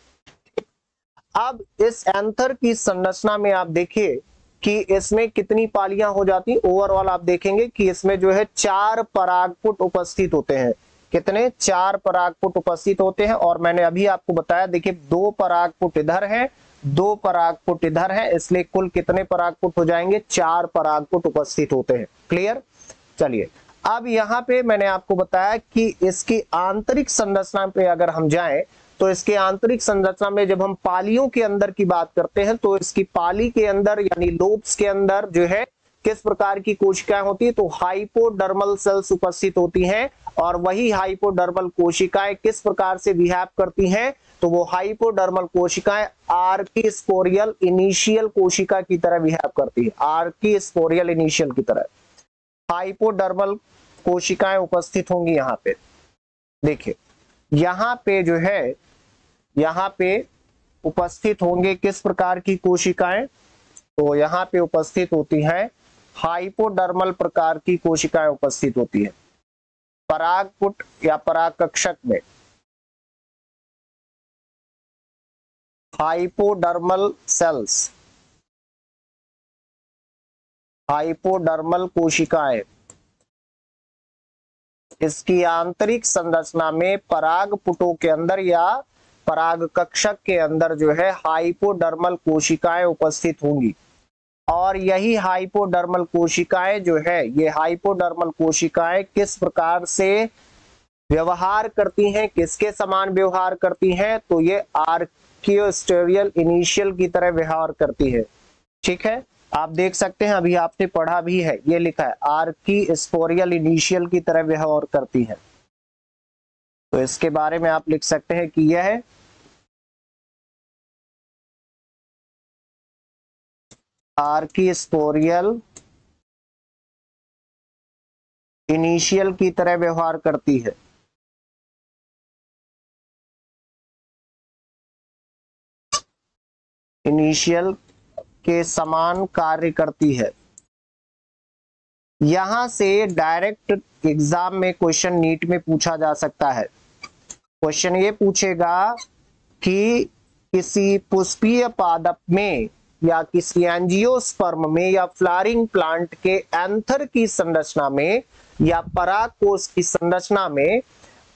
अब इस एंथर की संरचना में आप देखिए कि इसमें कितनी पालियां हो जाती? ओवरऑल आप देखेंगे कि इसमें जो है 4 परागपुट उपस्थित होते हैं। कितने? 4 परागपुट उपस्थित होते हैं। और मैंने अभी आपको बताया, देखिए 2 परागपुट इधर है, 2 परागपुट इधर है, इसलिए कुल कितने परागपुट हो जाएंगे? 4 परागपुट उपस्थित होते हैं। क्लियर? चलिए, अब यहाँ पे मैंने आपको बताया कि इसकी आंतरिक संरचना पे अगर हम जाएं तो इसके आंतरिक संरचना में जब हम पालियों के अंदर की बात करते हैं तो इसकी पाली के अंदर यानी लोब्स के अंदर जो है किस प्रकार की कोशिकाएं होती है, तो हाइपोडर्मल सेल्स उपस्थित होती हैं। और वही हाइपोडर्मल कोशिकाएं किस प्रकार से बिहेव करती हैं, तो वो हाइपोडर्मल कोशिकाएं आर्किस्पोरियल इनिशियल कोशिका की तरह बिहेव करती है, आर्किस्पोरियल इनिशियल की तरह हाइपोडर्मल कोशिकाएं उपस्थित होंगी। यहाँ पे देखिए, यहाँ पे जो है, यहाँ पे उपस्थित होंगे किस प्रकार की कोशिकाएं, तो यहाँ पे उपस्थित होती हैं हाइपोडर्मल प्रकार की कोशिकाएं उपस्थित होती है परागपुट या परागकक्षक में। हाइपोडर्मल सेल्स, हाइपोडर्मल कोशिकाएं इसकी आंतरिक संरचना में परागपुटों के अंदर या परागकक्षक के अंदर जो है हाइपोडर्मल कोशिकाएं उपस्थित होंगी। और यही हाइपोडर्मल कोशिकाएं जो है, ये हाइपोडर्मल कोशिकाएं किस प्रकार से व्यवहार करती हैं, किसके समान व्यवहार करती हैं, तो ये आर्कियोस्टेरियल इनिशियल की तरह व्यवहार करती है। ठीक है, आप देख सकते हैं, अभी आपने पढ़ा भी है, ये लिखा है आर्किस्पोरियल इनिशियल की तरह व्यवहार करती है। तो इसके बारे में आप लिख सकते हैं कि यह है आर्किस्पोरियल इनिशियल की तरह व्यवहार करती है। इनिशियल के समान कार्य करती है। यहां से डायरेक्ट एग्जाम में क्वेश्चन नीट में पूछा जा सकता है। क्वेश्चन ये पूछेगा कि किसी पुष्पीय पादप में या किसी एंजियोस्पर्म में या फ्लावरिंग प्लांट के एंथर की संरचना में या परागकोश की संरचना में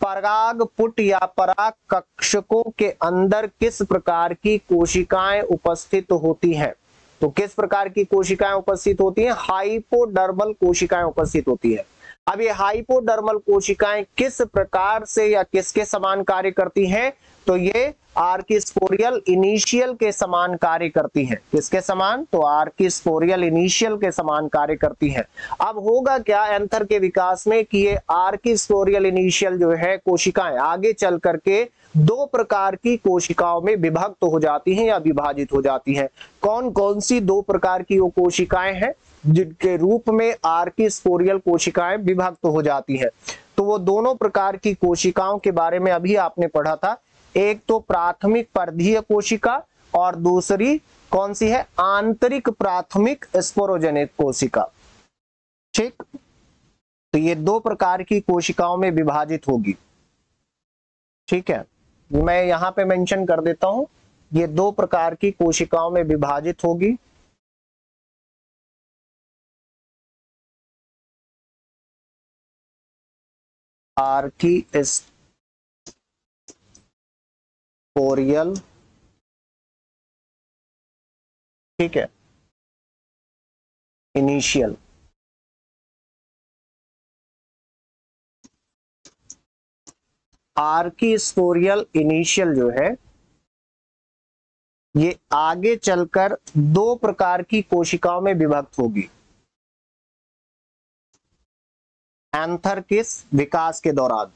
परागपुट या परागकक्षकों के अंदर किस प्रकार की कोशिकाएं उपस्थित होती हैं, तो किस प्रकार की कोशिकाएं उपस्थित होती हैं, हाइपोडर्मल कोशिकाएं उपस्थित होती है। अब ये हाइपोडर्मल कोशिकाएं किस प्रकार से या किसके समान कार्य करती हैं, तो ये आर्किस्पोरियल इनिशियल के समान कार्य करती हैं। किसके समान, तो आर्किस्पोरियल इनिशियल के समान कार्य करती हैं। अब होगा क्या एंथर के विकास में कि ये आर्किस्पोरियल इनिशियल जो है कोशिकाएं आगे चल करके दो प्रकार की कोशिकाओं में विभक्त हो जाती हैं या विभाजित हो जाती हैं। कौन कौन सी दो प्रकार की वो कोशिकाएं हैं जिनके रूप में आर्किस्पोरियल कोशिकाएं विभक्त हो जाती हैं? तो वो दोनों प्रकार की कोशिकाओं के बारे में अभी आपने पढ़ा था। एक तो प्राथमिक परिधीय कोशिका और दूसरी कौन सी है, आंतरिक प्राथमिक स्पोरोजेनिक कोशिका। ठीक, तो ये दो प्रकार की कोशिकाओं में विभाजित होगी। ठीक है, मैं यहां पे मेंशन कर देता हूं, ये दो प्रकार की कोशिकाओं में विभाजित होगी। आर्किस्पोरियल, ठीक है, इनिशियल। आर्किस्पोरियल इनिशियल जो है ये आगे चलकर दो प्रकार की कोशिकाओं में विभक्त होगी। एंथर किस विकास के दौरान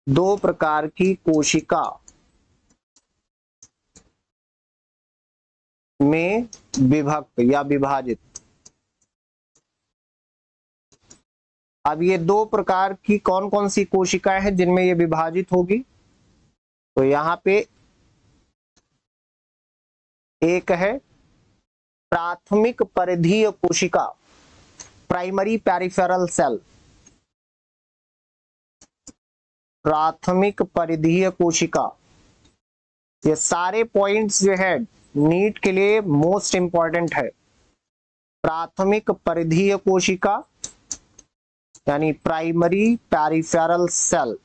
दो प्रकार की कोशिका में विभक्त या विभाजित। अब ये दो प्रकार की कौन कौन सी कोशिकाएं हैं जिनमें ये विभाजित होगी, तो यहां पे एक है प्राथमिक परिधीय कोशिका, प्राइमरी पेरिफेरल सेल। प्राथमिक परिधीय कोशिका, ये सारे पॉइंट्स जो है नीट के लिए मोस्ट इंपॉर्टेंट है। प्राथमिक परिधीय कोशिका यानी प्राइमरी पेरिफेरल सेल,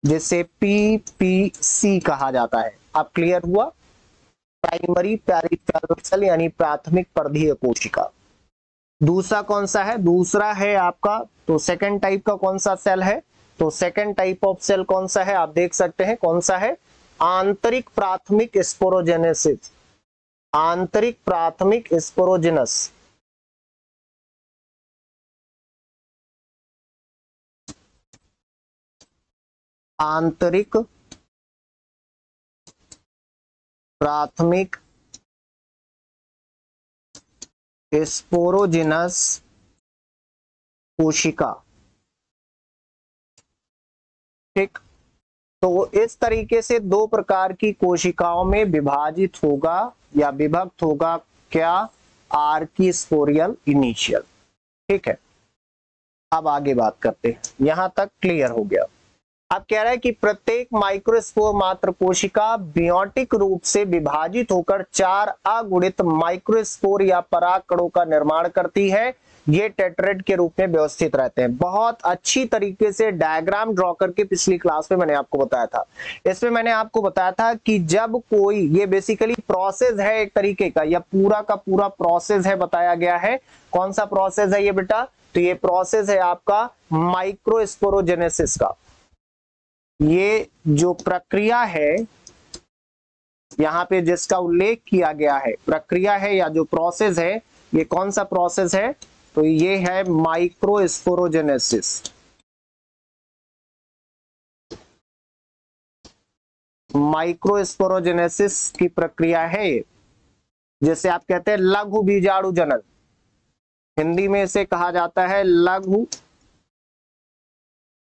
जिसे पीपीसी कहा जाता है। अब क्लियर हुआ, प्राइमरी पेरिफेरल सेल यानी प्राथमिक परिधीय कोशिका। दूसरा कौन सा है, दूसरा है आपका, तो सेकंड टाइप का कौन सा सेल है, तो सेकेंड टाइप ऑफ सेल कौन सा है, आप देख सकते हैं कौन सा है, आंतरिक प्राथमिक स्पोरोजेनेसिस, आंतरिक प्राथमिक स्पोरोजेनस। आंतरिक प्राथमिक स्पोरोजिनस कोशिका। ठीक, तो इस तरीके से दो प्रकार की कोशिकाओं में विभाजित होगा या विभक्त होगा क्या, आर्कीस्पोरियल इनिशियल। ठीक है, अब आगे बात करते हैं, यहां तक क्लियर हो गया। अब कह रहा है कि प्रत्येक माइक्रोस्पोर मात्र कोशिका बियोटिक रूप से विभाजित होकर 4 अगुणित माइक्रोस्पोर या पराग कणों का निर्माण करती है। ये टेट्रेड के रूप में व्यवस्थित रहते हैं। बहुत अच्छी तरीके से डायग्राम ड्रॉ करके पिछली क्लास में मैंने आपको बताया था। इसमें मैंने आपको बताया था कि जब कोई, ये बेसिकली प्रोसेस है एक तरीके का, या पूरा का पूरा प्रोसेस है, बताया गया है। कौन सा प्रोसेस है ये बेटा, तो ये प्रोसेस है आपका माइक्रोस्पोरोजेनेसिस का। ये जो प्रक्रिया है यहां पे जिसका उल्लेख किया गया है, प्रक्रिया है या जो प्रोसेस है, ये कौन सा प्रोसेस है, तो ये है माइक्रोस्पोरोजेनेसिस। माइक्रोस्पोरोजेनेसिस की प्रक्रिया है जिसे आप कहते हैं लघु बीजाणु जनन। हिंदी में इसे कहा जाता है लघु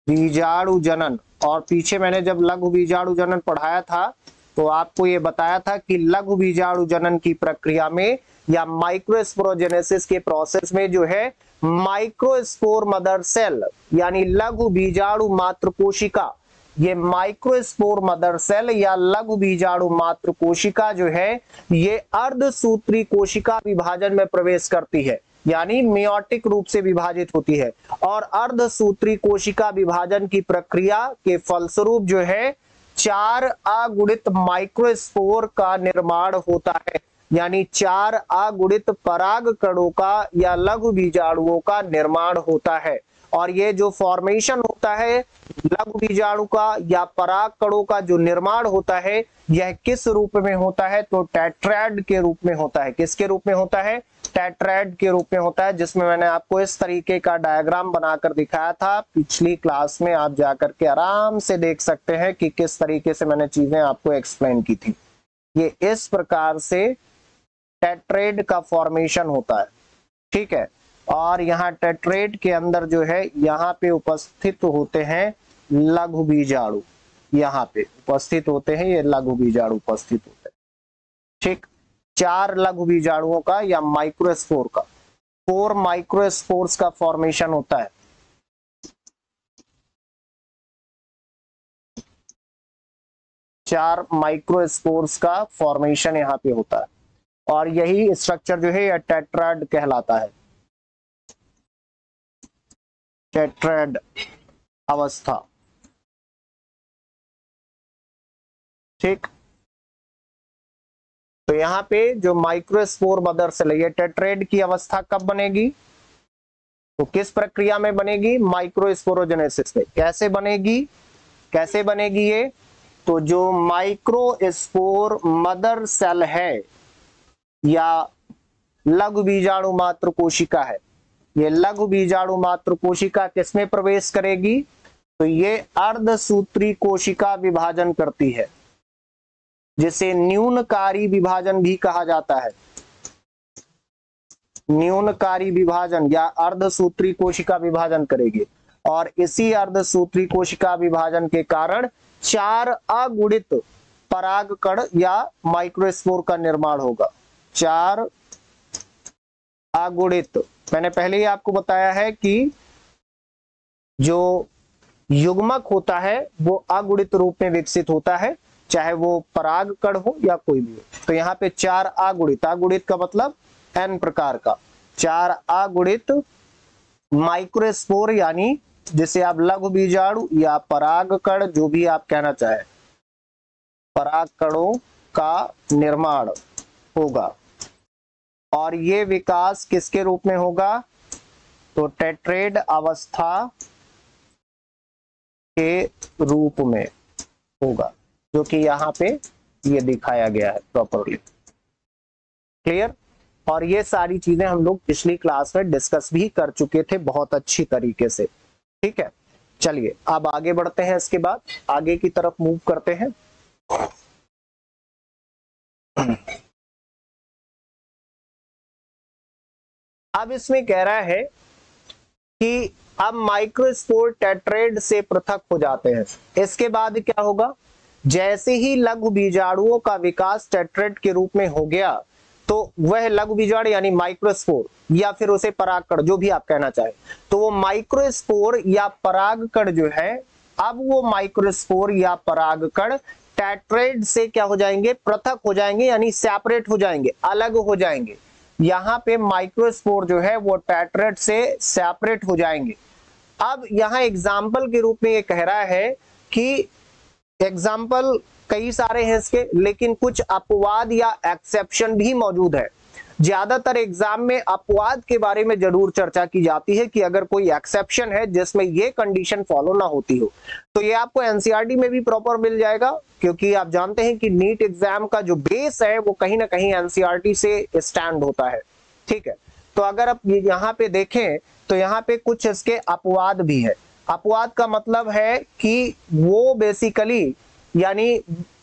बीजाणु जनन। और पीछे मैंने जब लघु बीजाणु जनन पढ़ाया था तो आपको ये बताया था कि लघु बीजाणु जनन की प्रक्रिया में या माइक्रोस्पोरोजेनेसिस के प्रोसेस में जो है माइक्रोस्पोर मदर सेल यानी लघु बीजाणु मात्र कोशिका, ये माइक्रोस्पोर मदर सेल या लघु बीजाणु मात्र कोशिका जो है ये अर्धसूत्री कोशिका विभाजन में प्रवेश करती है, यानी मियोटिक रूप से विभाजित होती है। और अर्धसूत्री कोशिका विभाजन की प्रक्रिया के फलस्वरूप जो है 4 अगुणित माइक्रोस्पोर का निर्माण होता है, यानी 4 अगुणित पराग कणों का या लघु बीजाणुओं का निर्माण होता है। और ये जो फॉर्मेशन होता है लघु बीजाणु का या पराग कणों का जो निर्माण होता है, यह किस रूप में होता है, तो टेट्राड के रूप में होता है। किसके रूप में होता है, टेट्राड के रूप में होता है, जिसमें मैंने आपको इस तरीके का डायग्राम बनाकर दिखाया था पिछली क्लास में। आप जाकर के आराम से देख सकते हैं कि किस तरीके से मैंने चीजें आपको एक्सप्लेन की थी। ये इस प्रकार से टेट्रेड का फॉर्मेशन होता है। ठीक है, और यहाँ टेट्रेड के अंदर जो है यहाँ पे उपस्थित होते हैं लघु बीजाणु, यहाँ पे उपस्थित होते हैं ये लघु बीजाणु उपस्थित होते हैं। ठीक, 4 लघु बीजाणुओं का या माइक्रोस्पोर का, 4 माइक्रोस्पोर्स का फॉर्मेशन होता है। चार माइक्रोस्पोर्स का फॉर्मेशन यहाँ पे होता है और यही स्ट्रक्चर जो है यह टेट्राड कहलाता है, टेट्राड अवस्था। ठीक, तो यहाँ पे जो माइक्रोस्पोर मदर सेल है, ये टेट्रेड की अवस्था कब बनेगी, तो किस प्रक्रिया में बनेगी, माइक्रोस्पोरोजेनेसिस में। कैसे बनेगी, कैसे बनेगी ये, तो जो माइक्रोस्पोर मदर सेल है या लघु बीजाणु मात्र कोशिका है, ये लघु बीजाणु मात्र कोशिका किसमें प्रवेश करेगी, तो ये अर्धसूत्री कोशिका विभाजन करती है, जिसे न्यूनकारी विभाजन भी कहा जाता है। न्यूनकारी विभाजन या अर्धसूत्री कोशिका विभाजन करेगी और इसी अर्धसूत्री कोशिका विभाजन के कारण 4 अगुणित पराग कण या माइक्रोस्पोर का निर्माण होगा। 4 अगुणित, मैंने पहले ही आपको बताया है कि जो युग्मक होता है वो अगुणित रूप में विकसित होता है, चाहे वो पराग कण हो या कोई भी हो। तो यहाँ पे 4 अगुणित, अगुणित का मतलब n प्रकार का, 4 अगुणित माइक्रोस्पोर यानी जिसे आप लघु बीजाणु या पराग कण जो भी आप कहना चाहे, पराग कणों का निर्माण होगा। और ये विकास किसके रूप में होगा, तो टेट्रेड अवस्था के रूप में होगा, जो कि यहाँ पे ये दिखाया गया है प्रॉपरली। क्लियर? और ये सारी चीजें हम लोग पिछली क्लास में डिस्कस भी कर चुके थे बहुत अच्छी तरीके से। ठीक है, चलिए अब आगे बढ़ते हैं, इसके बाद आगे की तरफ मूव करते हैं। अब इसमें कह रहा है कि अब माइक्रोस्पोर टेट्रेड से पृथक हो जाते हैं। इसके बाद क्या होगा? जैसे ही लघु बीजाणुओं का विकास टेट्रेड के रूप में हो गया, तो वह लघु बीजाणु यानी माइक्रोस्पोर या फिर उसे परागकण, जो भी आप कहना चाहे, तो वो माइक्रोस्पोर या परागकण जो है, अब वो माइक्रोस्पोर या परागकण टेट्रेड से क्या हो जाएंगे? पृथक हो जाएंगे, यानी सेपरेट हो जाएंगे, अलग हो जाएंगे। यहाँ पे माइक्रोस्पोर जो है वो टेट्रेड से सेपरेट हो जाएंगे। अब यहाँ एग्जाम्पल के रूप में ये कह रहा है कि एग्जाम्पल कई सारे हैं इसके, लेकिन कुछ अपवाद या एक्सेप्शन भी मौजूद है। ज्यादातर एग्जाम में अपवाद के बारे में जरूर चर्चा की जाती है कि अगर कोई एक्सेप्शन है जिसमें ये कंडीशन फॉलो ना होती हो, तो ये आपको एनसीईआरटी में भी प्रॉपर मिल जाएगा, क्योंकि आप जानते हैं कि नीट एग्जाम का जो बेस है वो कहीं ना कहीं एनसीईआरटी से स्टैंड होता है। ठीक है, तो अगर आप यहाँ पे देखें तो यहाँ पे कुछ इसके अपवाद भी है। अपवाद का मतलब है कि वो बेसिकली यानी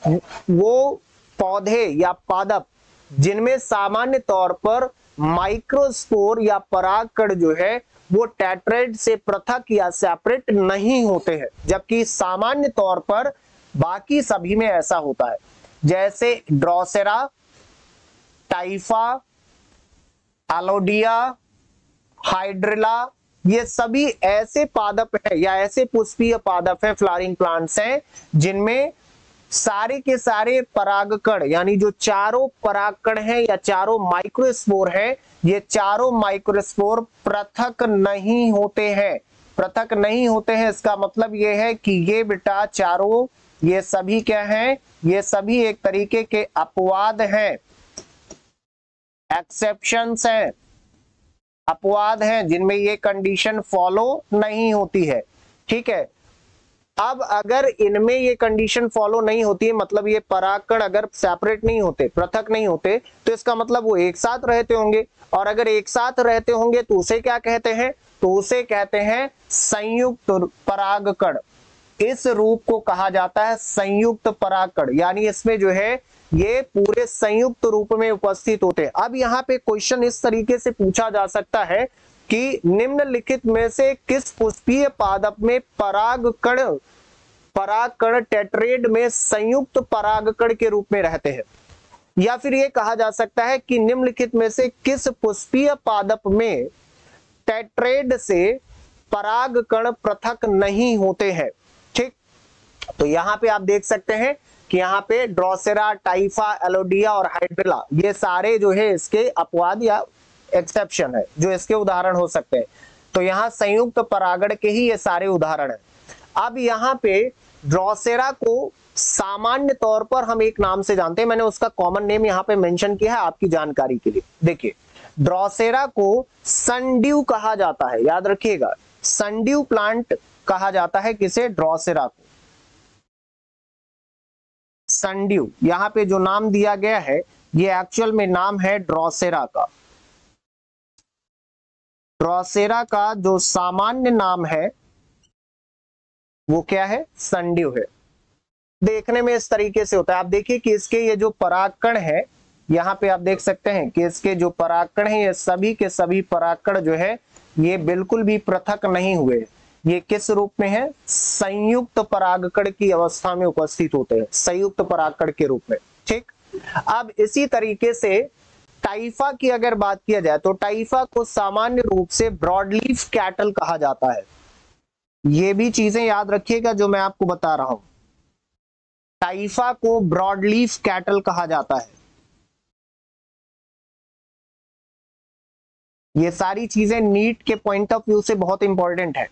वो पौधे या पादप जिनमें सामान्य तौर पर माइक्रोस्पोर या परागकण जो है वो टेट्रेड से पृथक या सेपरेट नहीं होते हैं, जबकि सामान्य तौर पर बाकी सभी में ऐसा होता है। जैसे ड्रोसेरा, टाइफा, एलोडिया, हाइड्रिला, ये सभी ऐसे पादप है या ऐसे पुष्पीय पादप है, फ्लावरिंग प्लांट्स हैं, जिनमें सारे के सारे परागकण यानी जो चारों परागकण हैं या चारों माइक्रोस्पोर हैं, ये चारों माइक्रोस्पोर पृथक नहीं होते हैं। पृथक नहीं होते हैं इसका मतलब ये है कि ये बेटा चारों, ये सभी क्या हैं? ये सभी एक तरीके के अपवाद हैं, एक्सेप्शंस हैं, अपवाद हैं जिनमें ये कंडीशन फॉलो नहीं होती है। ठीक है, अब अगर इनमें ये कंडीशन फॉलो नहीं होती है, मतलब ये परागकण अगर सेपरेट नहीं होते, पृथक नहीं होते, तो इसका मतलब वो एक साथ रहते होंगे, और अगर एक साथ रहते होंगे तो उसे क्या कहते हैं? तो उसे कहते हैं संयुक्त परागकण। इस रूप को कहा जाता है संयुक्त परागकण, यानी इसमें जो है ये पूरे संयुक्त रूप में उपस्थित होते हैं। अब यहाँ पे क्वेश्चन इस तरीके से पूछा जा सकता है कि निम्नलिखित में से किस पुष्पीय पादप में परागकण टेट्रेड में संयुक्त परागकण के रूप में रहते हैं? या फिर यह कहा जा सकता है कि निम्नलिखित में से किस पुष्पीय पादप में टेट्रेड से परागकण पृथक नहीं होते हैं? ठीक, तो यहां पे आप देख सकते हैं कि यहाँ पे ड्रोसेरा, टाइफा, एलोडिया और हाइड्रिला, ये सारे जो है इसके अपवाद या एक्सेप्शन है, जो इसके उदाहरण हो सकते हैं। तो यहाँ संयुक्त परागण के ही ये सारे उदाहरण हैं। अब यहाँ पे ड्रोसेरा को सामान्य तौर पर हम एक नाम से जानते हैं, मैंने उसका कॉमन नेम यहाँ पे मेंशन किया है आपकी जानकारी के लिए। देखिए, ड्रोसेरा को सनड्यू कहा जाता है, याद रखिएगा, सनड्यू प्लांट कहा जाता है किसे? ड्रोसेरा को। सनड्यू, यहाँ पे जो नाम दिया गया है ये एक्चुअल में नाम है ड्रोसेरा का। ड्रोसेरा का जो सामान्य नाम है वो क्या है? सनड्यू है। देखने में इस तरीके से होता है। आप देखिए कि इसके ये जो परागकण है, यहाँ पे आप देख सकते हैं कि इसके जो परागकण है, ये सभी के सभी परागकण जो है ये बिल्कुल भी पृथक नहीं हुए। ये किस रूप में है? संयुक्त परागकण की अवस्था में उपस्थित होते हैं, संयुक्त परागकण के रूप में। ठीक, अब इसी तरीके से टाइफा की अगर बात किया जाए तो टाइफा को सामान्य रूप से ब्रॉडलीफ कैटल कहा जाता है। ये भी चीजें याद रखिएगा जो मैं आपको बता रहा हूं। टाइफा को ब्रॉडलीफ कैटल कहा जाता है। ये सारी चीजें नीट के पॉइंट ऑफ व्यू से बहुत इंपॉर्टेंट है।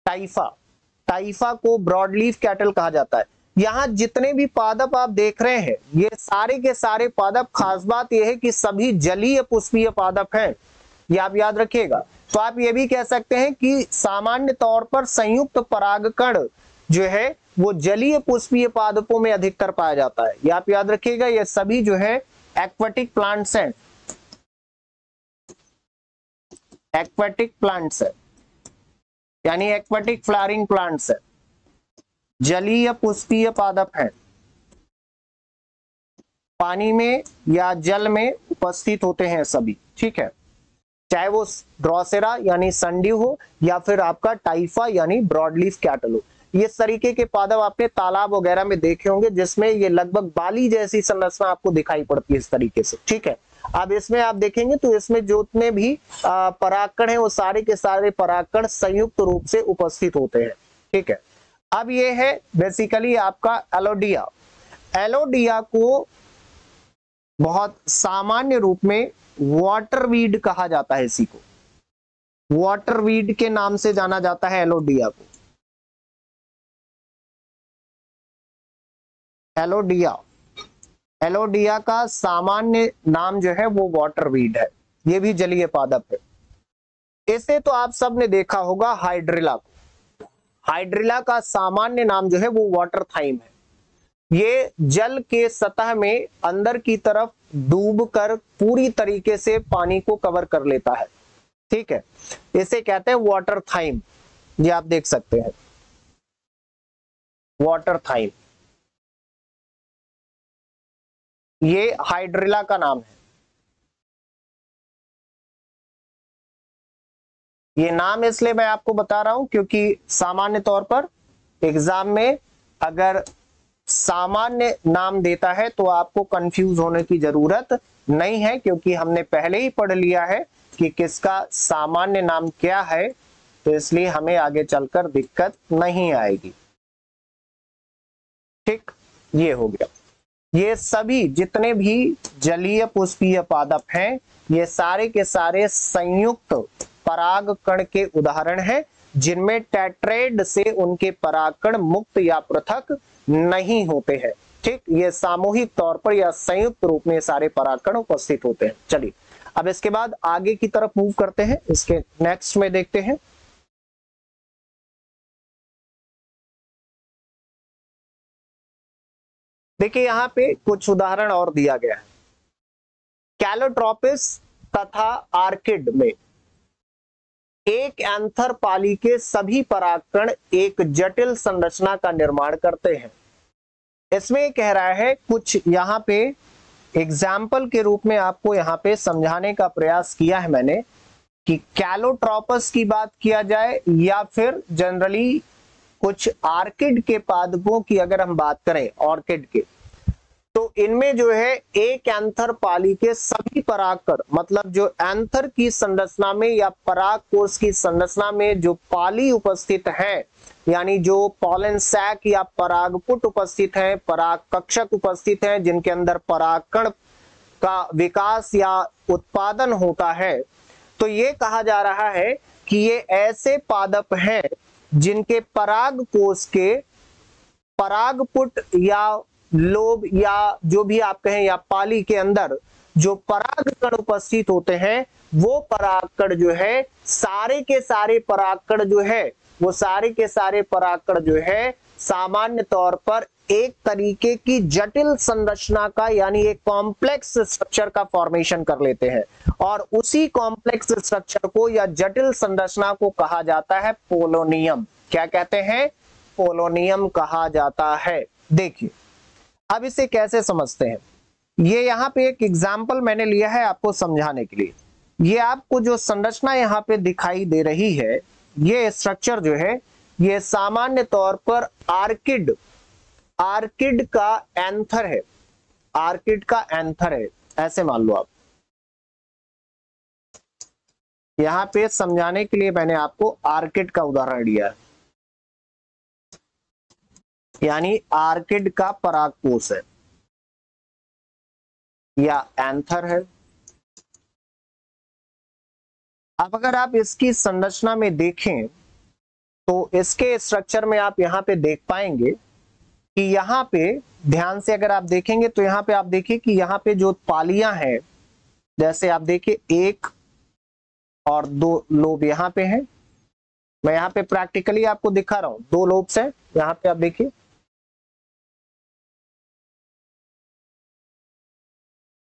टाइफा को ब्रॉडलीफ कैटल कहा जाता है। यहां जितने भी पादप आप देख रहे हैं ये सारे के सारे पादप, खास बात यह है कि सभी जलीय पुष्पीय पादप हैं, ये आप याद रखिएगा। तो आप ये भी कह सकते हैं कि सामान्य तौर पर संयुक्त परागकण जो है वो जलीय पुष्पीय पादपों में अधिकतर पाया जाता है। ये आप याद रखिएगा, ये सभी जो है एक्वेटिक प्लांट्स हैं, एक्वेटिक प्लांट्स है, यानी एक्वेटिक फ्लावरिंग प्लांट्स है, जलीय पुष्पीय पादप है, पानी में या जल में उपस्थित होते हैं सभी, ठीक है। चाहे वो ड्रोसेरा यानी संडिव हो या फिर आपका टाइफा यानी ब्रॉडलीफ कैटल हो। ये तरीके के पादप आपने तालाब वगैरह में देखे होंगे, जिसमें ये लगभग बाली जैसी संरचना आपको दिखाई पड़ती है इस तरीके से, ठीक है। अब इसमें आप देखेंगे तो इसमें जितने भी परागकण है वो सारे के सारे परागकण संयुक्त रूप से उपस्थित होते हैं, ठीक है। अब ये है बेसिकली आपका एलोडिया। एलोडिया को बहुत सामान्य रूप में वाटर वीड कहा जाता है, इसी को वाटर वीड के नाम से जाना जाता है एलोडिया को। एलोडिया, एलोडिया का सामान्य नाम जो है वो वाटर वीड है, ये भी जलीय पादप है। इसे तो आप सब ने देखा होगा हाइड्रिला को। हाइड्रिला का सामान्य नाम जो है वो वाटर थाइम है। ये जल के सतह में अंदर की तरफ डूबकर पूरी तरीके से पानी को कवर कर लेता है, ठीक है। इसे कहते हैं वाटर थाइम। ये आप देख सकते हैं वाटर थाइम, ये हाइड्रिला का नाम है। ये नाम इसलिए मैं आपको बता रहा हूं क्योंकि सामान्य तौर पर एग्जाम में अगर सामान्य नाम देता है तो आपको कंफ्यूज होने की जरूरत नहीं है, क्योंकि हमने पहले ही पढ़ लिया है कि किसका सामान्य नाम क्या है, तो इसलिए हमें आगे चलकर दिक्कत नहीं आएगी, ठीक। ये हो गया। ये सभी जितने भी जलीय पुष्पीय पादप हैं ये सारे के सारे संयुक्त परागकण के उदाहरण हैं, जिनमें टेट्रेड से उनके परागकण मुक्त या पृथक नहीं होते हैं, ठीक। ये सामूहिक तौर पर या संयुक्त रूप में सारे परागकण उपस्थित होते हैं। चलिए अब इसके बाद आगे की तरफ मूव करते हैं, इसके नेक्स्ट में देखते हैं। देखिए यहां पे कुछ उदाहरण और दिया गया है। कैलोट्रोपिस तथा आर्किड में एक एंथर पाली के सभी परागकण एक जटिल संरचना का निर्माण करते हैं। इसमें कह रहा है कुछ यहां पे एग्जाम्पल के रूप में आपको यहां पे समझाने का प्रयास किया है मैंने कि कैलोट्रोपस की बात किया जाए या फिर जनरली कुछ आर्किड के पादपों की अगर हम बात करें, ऑर्किड के, तो इनमें जो है एक एंथर पाली के सभी परागकण, मतलब जो एंथर की संरचना में या पराग कोष की संरचना में जो पाली उपस्थित है, यानी जो पॉलन सैक या परागपुट उपस्थित है, पराग कक्षक उपस्थित है, जिनके अंदर परागकण का विकास या उत्पादन होता है, तो ये कहा जा रहा है कि ये ऐसे पादप हैं जिनके पराग कोष के परागपुट या लोब या जो भी आप कहें या पाली के अंदर जो परागकण उपस्थित होते हैं, वो परागकण जो है सारे के सारे परागकण जो है वो सारे के सारे परागकण जो है सामान्य तौर पर एक तरीके की जटिल संरचना का यानी एक कॉम्प्लेक्स स्ट्रक्चर का फॉर्मेशन कर लेते हैं, और उसी कॉम्प्लेक्स स्ट्रक्चर को या जटिल संरचना को कहा जाता है पोलोनियम। क्या कहते हैं? पोलोनियम कहा जाता है। देखिए अब इसे कैसे समझते हैं, ये यहाँ पे एक एग्जाम्पल मैंने लिया है आपको समझाने के लिए। ये आपको जो संरचना यहाँ पे दिखाई दे रही है, ये स्ट्रक्चर जो है ये सामान्य तौर पर आर्किड का एंथर है, आर्किड का एंथर है, ऐसे मान लो आप। यहां पे समझाने के लिए मैंने आपको आर्किड का उदाहरण दिया है, यानी आर्किड का परागकोश है या एंथर है। अब अगर आप इसकी संरचना में देखें तो इसके स्ट्रक्चर में आप यहां पे देख पाएंगे कि यहां पे ध्यान से अगर आप देखेंगे तो यहां पे आप देखिए कि यहां पे जो पालियां हैं, जैसे आप देखिए 1 और 2 लोब यहां पे हैं, मैं यहाँ पे प्रैक्टिकली आपको दिखा रहा हूं, 2 लोब्स है यहाँ पे, आप देखिए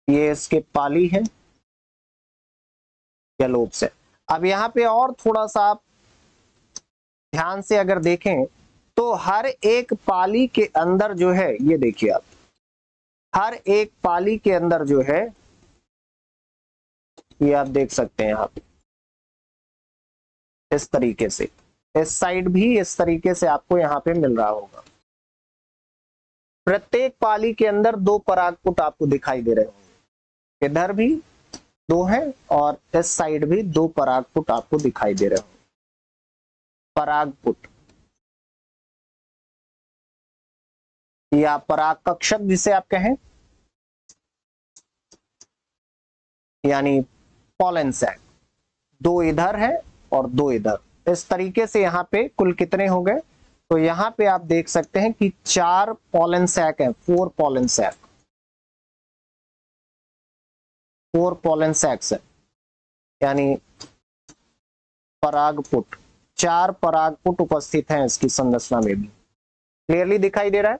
ये इसके पाली है या लोब्स है। अब यहाँ पे और थोड़ा सा आप ध्यान से अगर देखें तो हर एक पाली के अंदर जो है, ये देखिए आप, हर एक पाली के अंदर जो है, ये आप देख सकते हैं यहाँ पे इस तरीके से, इस साइड भी इस तरीके से आपको यहाँ पे मिल रहा होगा। प्रत्येक पाली के अंदर 2 परागपुट आपको दिखाई दे रहे होंगे, इधर भी 2 हैं और इस साइड भी 2 परागपुट आपको दिखाई दे रहे होंगे। परागपुट या परागकक्षक जिसे आप कहें, यानी पॉलन सैक, 2 इधर है और 2 इधर, इस तरीके से यहाँ पे कुल कितने हो गए, तो यहाँ पे आप देख सकते हैं कि 4 पॉलन सैक है, 4 पॉलन सैक, 4 पॉलन सैक्स है, यानी परागपुट, 4 परागपुट उपस्थित हैं इसकी संरचना में भी। क्लियरली दिखाई दे रहा है।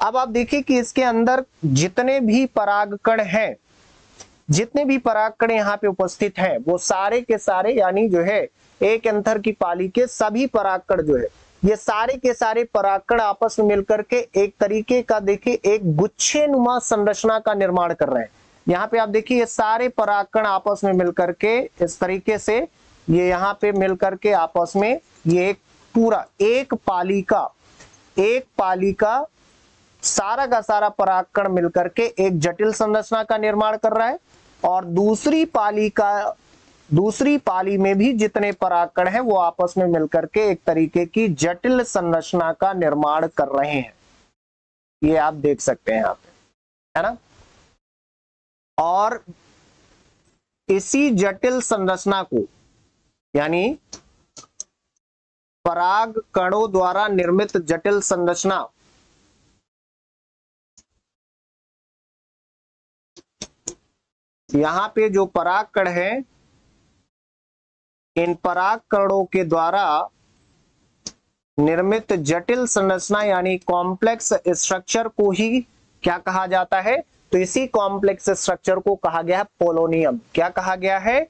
अब आप देखिए कि इसके अंदर जितने भी परागकण हैं, जितने भी परागकण यहाँ पे उपस्थित हैं, वो सारे के सारे, यानी जो है एक एंथर की पाली के सभी परागकण जो है, ये सारे के सारे परागकण आपस में मिलकर के एक तरीके का, देखिए, एक गुच्छे नुमा संरचना का निर्माण कर रहे हैं। यहाँ पे आप देखिए ये सारे परागकण आपस में मिलकर के इस तरीके से, ये यहाँ पे मिलकर के आपस में ये एक पूरा एक पाली का सारा का सारा परागकण मिलकर के एक जटिल संरचना का निर्माण कर रहा है, और दूसरी पाली में भी जितने परागकण हैं वो आपस में मिलकर के एक तरीके की जटिल संरचना का निर्माण कर रहे हैं। ये आप देख सकते हैं यहाँ पे, है ना। और इसी जटिल संरचना को, यानी पराग कणों द्वारा निर्मित जटिल संरचना, यहां पे जो पराग कण है, इन पराग कणों के द्वारा निर्मित जटिल संरचना यानी कॉम्प्लेक्स स्ट्रक्चर को ही क्या कहा जाता है, तो इसी कॉम्प्लेक्स स्ट्रक्चर को कहा गया है पोलोनियम। क्या कहा गया है?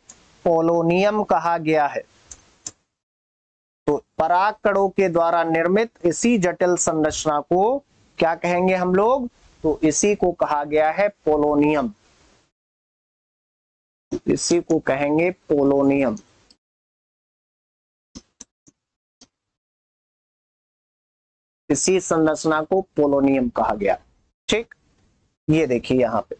पोलोनियम कहा गया है। तो पराग कणों के द्वारा निर्मित इसी जटिल संरचना को क्या कहेंगे हम लोग, तो इसी को कहा गया है पोलोनियम, इसी को कहेंगे पोलोनियम। इसी संरचना को पोलोनियम कहा गया। ठीक, ये देखिए यहां पे।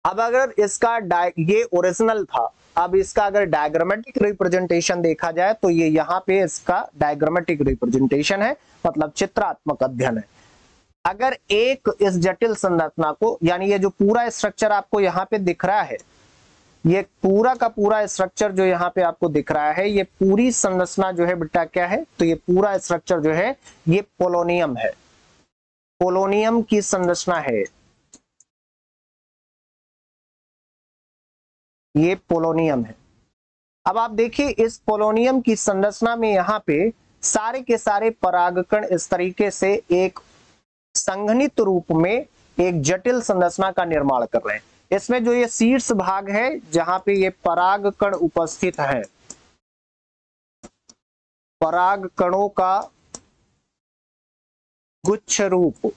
अब अगर इसका ये ओरिजिनल था, अब इसका अगर डायग्रामेटिक रिप्रेजेंटेशन देखा जाए तो ये यहाँ पे इसका डायग्रामेटिक रिप्रेजेंटेशन है, मतलब चित्रात्मक अध्ययन है। अगर एक इस जटिल संरचना को, यानी ये जो पूरा स्ट्रक्चर आपको यहाँ पे दिख रहा है, ये पूरा का पूरा स्ट्रक्चर जो यहाँ पे आपको दिख रहा है, ये पूरी संरचना जो है बेटा क्या है, तो ये पूरा स्ट्रक्चर जो है ये पोलोनियम है, पोलोनियम की संरचना है, ये पोलोनियम है। अब आप देखिए इस पोलोनियम की संरचना में यहाँ पे सारे के सारे परागकण इस तरीके से एक संघनित रूप में एक जटिल संरचना का निर्माण कर रहे हैं। इसमें जो ये शीर्ष भाग है जहां पे ये परागकण उपस्थित है, परागकणों का गुच्छ रूप,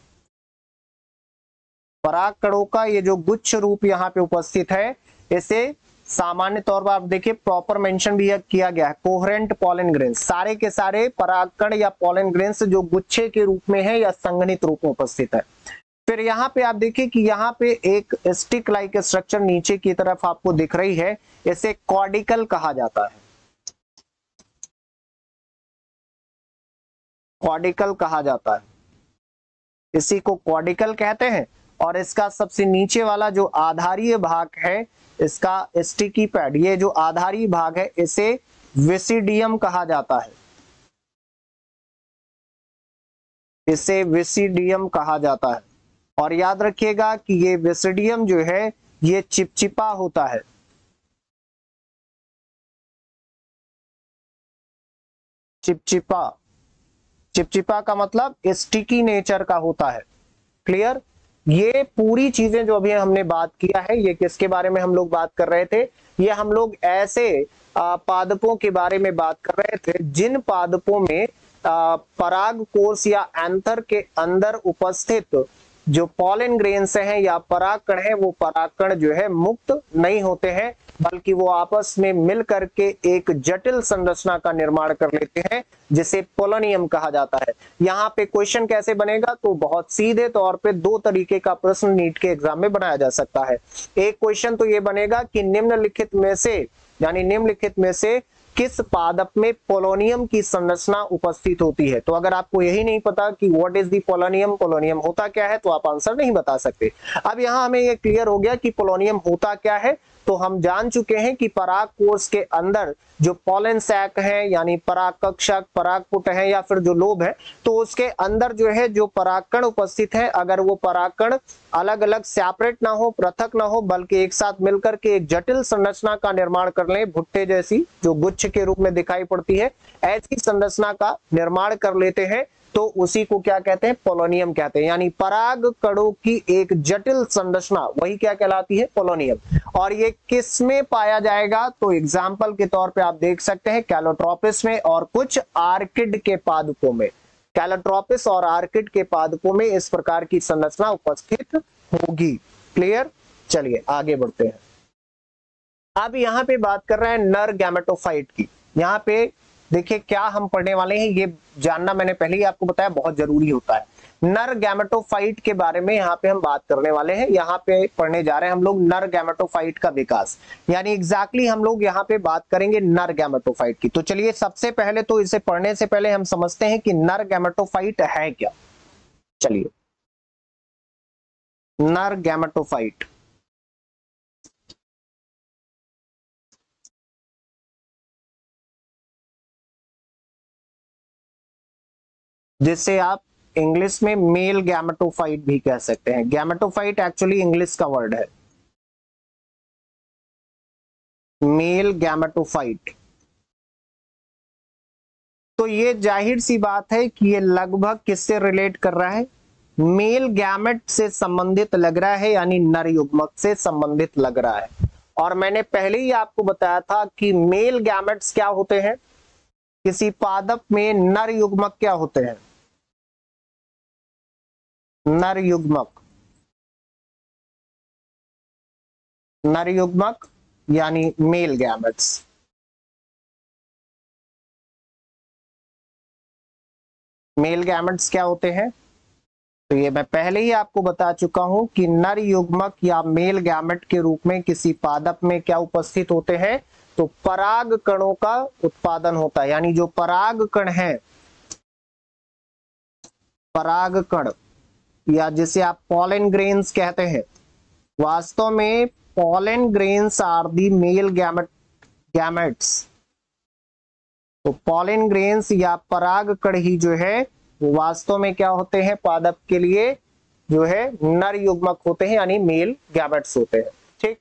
परागकणों का ये जो गुच्छ रूप यहाँ पे उपस्थित है, इसे सामान्य तौर पर आप देखिए प्रॉपर मेंशन भी किया गया है, कोहेरेंट पॉलन ग्रेन्स। सारे के सारे परागकण या पॉलन ग्रेन्स जो गुच्छे के रूप में है या संघनित रूप में उपस्थित है। फिर यहाँ पे आप देखिए कि यहाँ पे एक स्टिक लाइक स्ट्रक्चर नीचे की तरफ आपको दिख रही है, इसे कॉर्डिकल कहा जाता है, कॉर्डिकल कहा जाता है, इसी को कॉर्डिकल कहते हैं। और इसका सबसे नीचे वाला जो आधारीय भाग है, इसका स्टिकी पैड, ये जो आधारी भाग है इसे विसिडियम कहा जाता है, इसे विसिडियम कहा जाता है। और याद रखिएगा कि ये विसिडियम जो है ये चिपचिपा होता है, चिपचिपा, चिपचिपा का मतलब स्टिकी नेचर का होता है। क्लियर? ये पूरी चीजें जो अभी हमने बात किया है, ये किसके बारे में हम लोग बात कर रहे थे? ये हम लोग ऐसे पादपों के बारे में बात कर रहे थे जिन पादपों में पराग कोष या एंथर के अंदर उपस्थित जो पॉलन ग्रेन्स हैं या परागकण हैं, वो परागकण जो है मुक्त नहीं होते हैं, बल्कि वो आपस में मिल करके एक जटिल संरचना का निर्माण कर लेते हैं जिसे पोलोनियम कहा जाता है। यहाँ पे क्वेश्चन कैसे बनेगा? तो बहुत सीधे तौर पे दो तरीके का प्रश्न नीट के एग्जाम में बनाया जा सकता है। एक क्वेश्चन तो ये बनेगा कि निम्नलिखित में से, यानी निम्नलिखित में से किस पादप में पोलोनियम की संरचना उपस्थित होती है? तो अगर आपको यही नहीं पता कि what is the polonium, polonium होता क्या है, तो आप आंसर नहीं बता सकते। अब यहाँ हमें ये क्लियर हो गया कि पोलोनियम होता क्या है। तो हम जान चुके हैं कि पराग कोष के अंदर जो पॉलन सैक है, यानी पराग कक्षक, परागपुट है या फिर जो लोब है, तो उसके अंदर जो है जो परागकण उपस्थित है, अगर वो परागकण अलग अलग सेपरेट ना हो, पृथक ना हो, बल्कि एक साथ मिलकर के एक जटिल संरचना का निर्माण कर ले, भुट्टे जैसी जो गुच्छ के रूप में दिखाई पड़ती है, ऐसी संरचना का निर्माण कर लेते हैं, तो उसी को क्या कहते हैं? पोलोनियम कहते हैं। यानी पराग कणों की एक जटिल संरचना, वही क्या कहलाती है? पोलोनियम। और ये किस में पाया जाएगा? तो एग्जाम्पल के तौर पे आप देख सकते हैं कैलोट्रोपिस में और कुछ आर्किड के पादपों में। कैलोट्रोपिस और आर्किड के पादपों में इस प्रकार की संरचना उपस्थित होगी। क्लियर? चलिए आगे बढ़ते हैं। अब यहाँ पे बात कर रहे हैं नर गैमेटोफाइट की। यहाँ पे देखिए क्या हम पढ़ने वाले हैं, ये जानना मैंने पहले ही आपको बताया बहुत जरूरी होता है। नर गैमेटोफाइट के बारे में यहाँ पे हम बात करने वाले हैं। यहाँ पे पढ़ने जा रहे हैं हम लोग नर गैमेटोफाइट का विकास, यानी एग्जैक्टली हम लोग यहाँ पे बात करेंगे नर गैमेटोफाइट की। तो चलिए सबसे पहले तो इसे पढ़ने से पहले हम समझते हैं कि नर गैमेटोफाइट है क्या। चलिए, नर गैमेटोफाइट जिससे आप इंग्लिश में मेल गैमेटोफाइट भी कह सकते हैं। गैमेटोफाइट एक्चुअली इंग्लिश का वर्ड है, मेल गैमेटोफाइट। तो ये जाहिर सी बात है कि ये लगभग किससे रिलेट कर रहा है? मेल गैमेट से संबंधित लग रहा है, यानी नर युग्मक से संबंधित लग रहा है। और मैंने पहले ही आपको बताया था कि मेल गैमेट्स क्या होते हैं, किसी पादप में नर युग्मक क्या होते हैं? नर युग्मक, नर युग्मक यानी मेल गैमेट्स। मेल गैमेट्स क्या होते हैं? तो ये मैं पहले ही आपको बता चुका हूं कि नर युग्मक या मेल गैमेट के रूप में किसी पादप में क्या उपस्थित होते हैं? तो पराग कणों का उत्पादन होता है। यानी जो पराग कण है, पराग कण या जिसे आप पॉलन ग्रेन्स कहते हैं, वास्तव में pollen grains are the male gametes. तो पॉलन ग्रेन्स या पराग कण ही जो है वो वास्तव में क्या होते हैं? पादप के लिए जो है नर युग्मक होते हैं, यानी मेल गैमेट्स होते हैं। ठीक,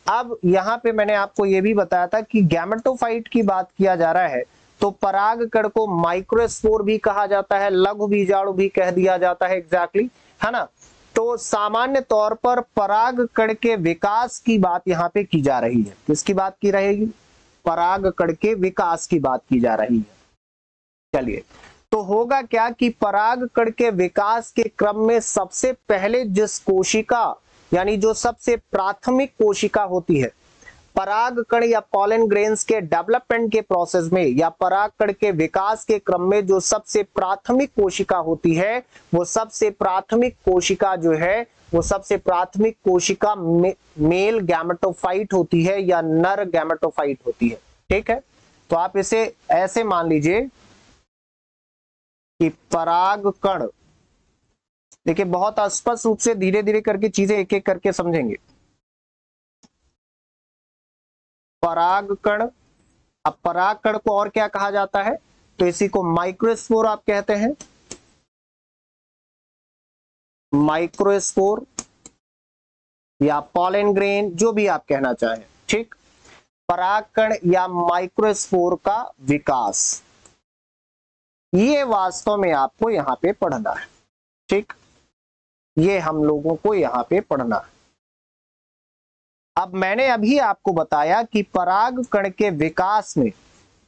अब यहाँ पे मैंने आपको ये भी बताया था कि गैमेटोफाइट की बात किया जा रहा है तो पराग कण को माइक्रोस्पोर भी कहा जाता है, लघु बीजाणु भी कह दिया जाता है, एग्जैक्टली, है ना। तो सामान्य तौर पर पराग कण के विकास की बात यहाँ पे की जा रही है। किसकी बात की रहेगी? पराग कण के विकास की बात की जा रही है। चलिए, तो होगा क्या कि पराग कण के विकास के क्रम में सबसे पहले जिस कोशिका, यानी जो सबसे प्राथमिक कोशिका होती है, पराग कण या पॉलन ग्रेन्स के डेवलपमेंट के प्रोसेस में या पराग कण के विकास के क्रम में जो सबसे प्राथमिक कोशिका होती है, वो सबसे प्राथमिक कोशिका जो है, वो सबसे प्राथमिक कोशिका मेल गैमेटोफाइट होती है या नर गैमेटोफाइट होती है। ठीक है, तो आप इसे ऐसे मान लीजिए कि पराग कण, देखिए बहुत स्पष्ट रूप से धीरे धीरे करके चीजें एक एक करके समझेंगे। पराग कण, अब पराग कण को और क्या कहा जाता है? तो इसी को माइक्रोस्पोर आप कहते हैं, माइक्रोस्पोर या पॉलन ग्रेन, जो भी आप कहना चाहें। ठीक, पराग कण या माइक्रोस्पोर का विकास, ये वास्तव में आपको यहाँ पे पढ़ना है, ठीक, ये हम लोगों को यहाँ पे पढ़ना है। अब मैंने अभी आपको बताया कि पराग कण के विकास में,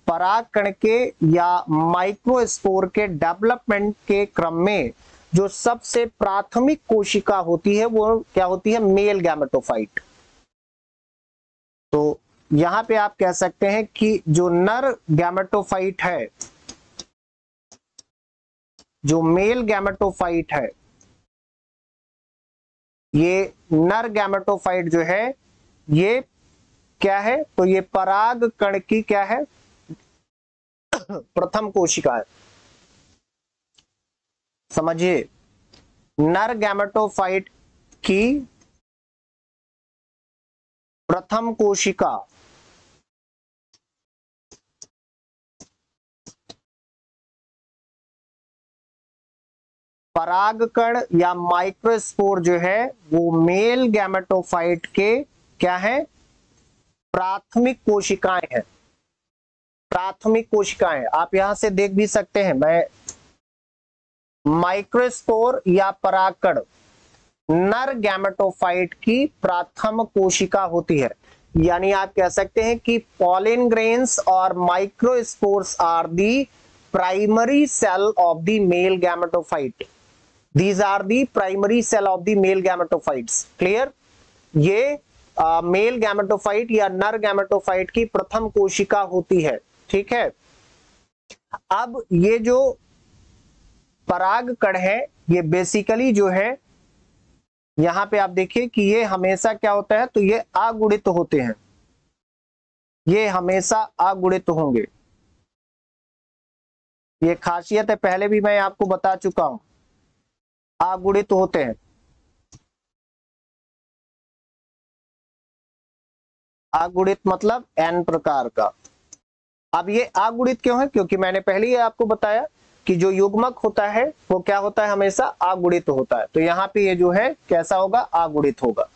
पराग कण के या माइक्रोस्पोर के डेवलपमेंट के क्रम में जो सबसे प्राथमिक कोशिका होती है वो क्या होती है, मेल गैमेटोफाइट। तो यहां पे आप कह सकते हैं कि जो नर गैमेटोफाइट है, जो मेल गैमेटोफाइट है, ये नर गैमेटोफाइट जो है ये क्या है, तो ये पराग कण की क्या है, प्रथम कोशिका है। समझिए, नर गैमेटोफाइट की प्रथम कोशिका परागकण या माइक्रोस्पोर जो है वो मेल गैमेटोफाइट के क्या है, प्राथमिक कोशिकाएं हैं। प्राथमिक कोशिकाएं आप यहां से देख भी सकते हैं, मैं माइक्रोस्पोर या परागकण नर गैमेटोफाइट की प्रथम कोशिका होती है। यानी आप कह सकते हैं कि पॉलिन ग्रेन्स और microspores are the primary cell of the male gametophyte. These are the primary cell of the male gametophytes. Clear? ये मेल गैमेटोफाइट या नर गैमेटोफाइट की प्रथम कोशिका होती है, ठीक है। अब ये जो पराग कण है ये बेसिकली जो है, यहां पे आप देखिए कि ये हमेशा क्या होता है, तो ये अगुणित होते हैं, ये हमेशा अगुणित होंगे। ये खासियत है, पहले भी मैं आपको बता चुका हूं, अगुणित होते हैं। अगुणित मतलब n प्रकार का। अब ये अगुणित क्यों है, क्योंकि मैंने पहले ही आपको बताया कि जो युग्मक होता है वो क्या होता है, हमेशा अगुणित होता है। तो यहाँ पे ये जो है कैसा होगा, अगुणित होगा।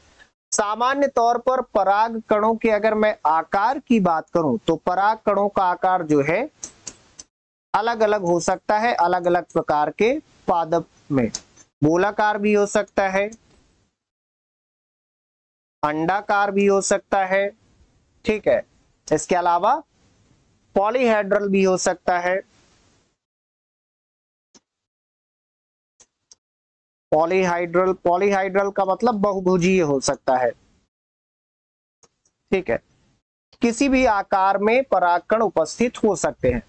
सामान्य तौर पर पराग कणों के अगर मैं आकार की बात करूं तो पराग कणों का आकार जो है अलग अलग हो सकता है, अलग अलग प्रकार के पादप में। गोलाकार भी हो सकता है, अंडाकार भी हो सकता है, ठीक है। इसके अलावा पॉलीहेड्रल भी हो सकता है। पॉलीहाइड्रल का मतलब बहुभुजीय हो सकता है, ठीक है। किसी भी आकार में परागकण उपस्थित हो सकते हैं।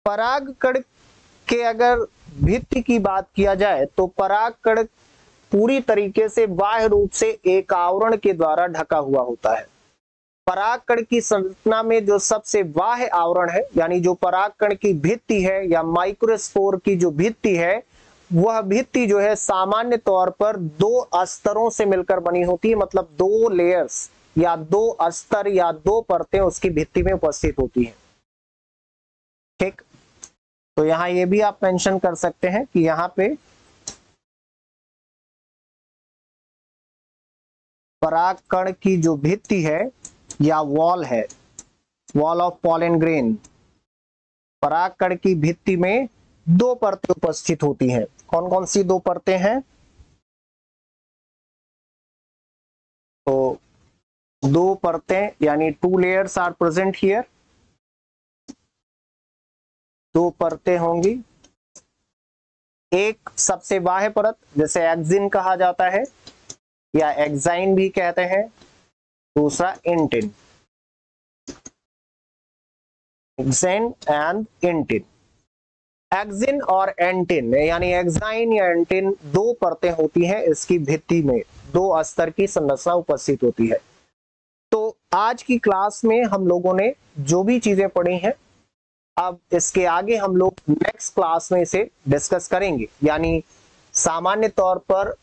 परागकण के अगर भित्ति की बात किया जाए तो परागकण पूरी तरीके से बाह्य रूप से एक आवरण के द्वारा ढका हुआ होता है। परागकण की संरचना में जो सबसे बाह्य आवरण है, यानी जो परागकण की भित्ति है या माइक्रोस्पोर की जो भित्ति है, वह भित्ति जो है सामान्य तौर पर दो स्तरों से मिलकर बनी होती है। मतलब दो लेयर्स या दो स्तर या दो परतें उसकी भित्ति में उपस्थित होती हैं, ठीक। तो यहां ये भी आप मेंशन कर सकते हैं कि यहां पे परागकण की जो भित्ति है या वॉल है, वॉल ऑफ पॉलन ग्रेन, परागकण की भित्ति में दो परतें उपस्थित होती हैं। कौन कौन सी दो परतें हैं, तो दो परतें यानी 2 लेयर्स आर प्रेजेंट हियर। दो परतें होंगी, एक सबसे बाह्य परत जिसे एक्सिन कहा जाता है या एक्साइन भी कहते हैं, दूसरा इंटिन, एक्सिन एंड इंटिन। एक्सिन और एंटिन यानी एक्साइन या एंटिन दो परतें होती हैं, इसकी भित्ति में दो स्तर की संरचना उपस्थित होती है। तो आज की क्लास में हम लोगों ने जो भी चीजें पढ़ी हैं, अब इसके आगे हम लोग नेक्स्ट क्लास में इसे डिस्कस करेंगे। यानी सामान्य तौर पर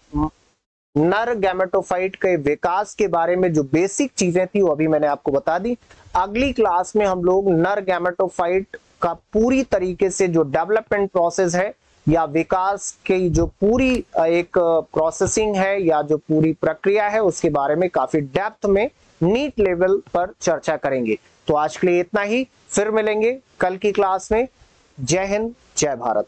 नर गैमेटोफाइट के विकास के बारे में जो बेसिक चीजें थी वो अभी मैंने आपको बता दी। अगली क्लास में हम लोग नर गैमेटोफाइट का पूरी तरीके से जो डेवलपमेंट प्रोसेस है या विकास की जो पूरी एक प्रोसेसिंग है या जो पूरी प्रक्रिया है उसके बारे में काफी डेप्थ में नीट लेवल पर चर्चा करेंगे। तो आज के लिए इतना ही, फिर मिलेंगे कल की क्लास में। जय हिंद, जय भारत।